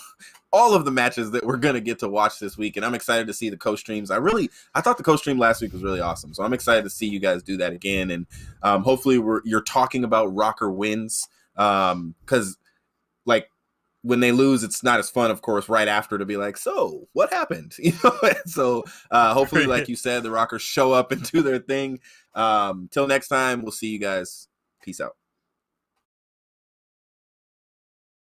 all of the matches that we're going to get to watch this week. And I'm excited to see the co-streams. I thought the co-stream last week was really awesome. So I'm excited to see you guys do that again. And hopefully you're talking about ROKKR wins. Because, like, when they lose, it's not as fun, of course, right after to be like, so what happened? You know, so hopefully, like you said, the ROKKRs show up and do their thing. Till next time, we'll see you guys. Peace out.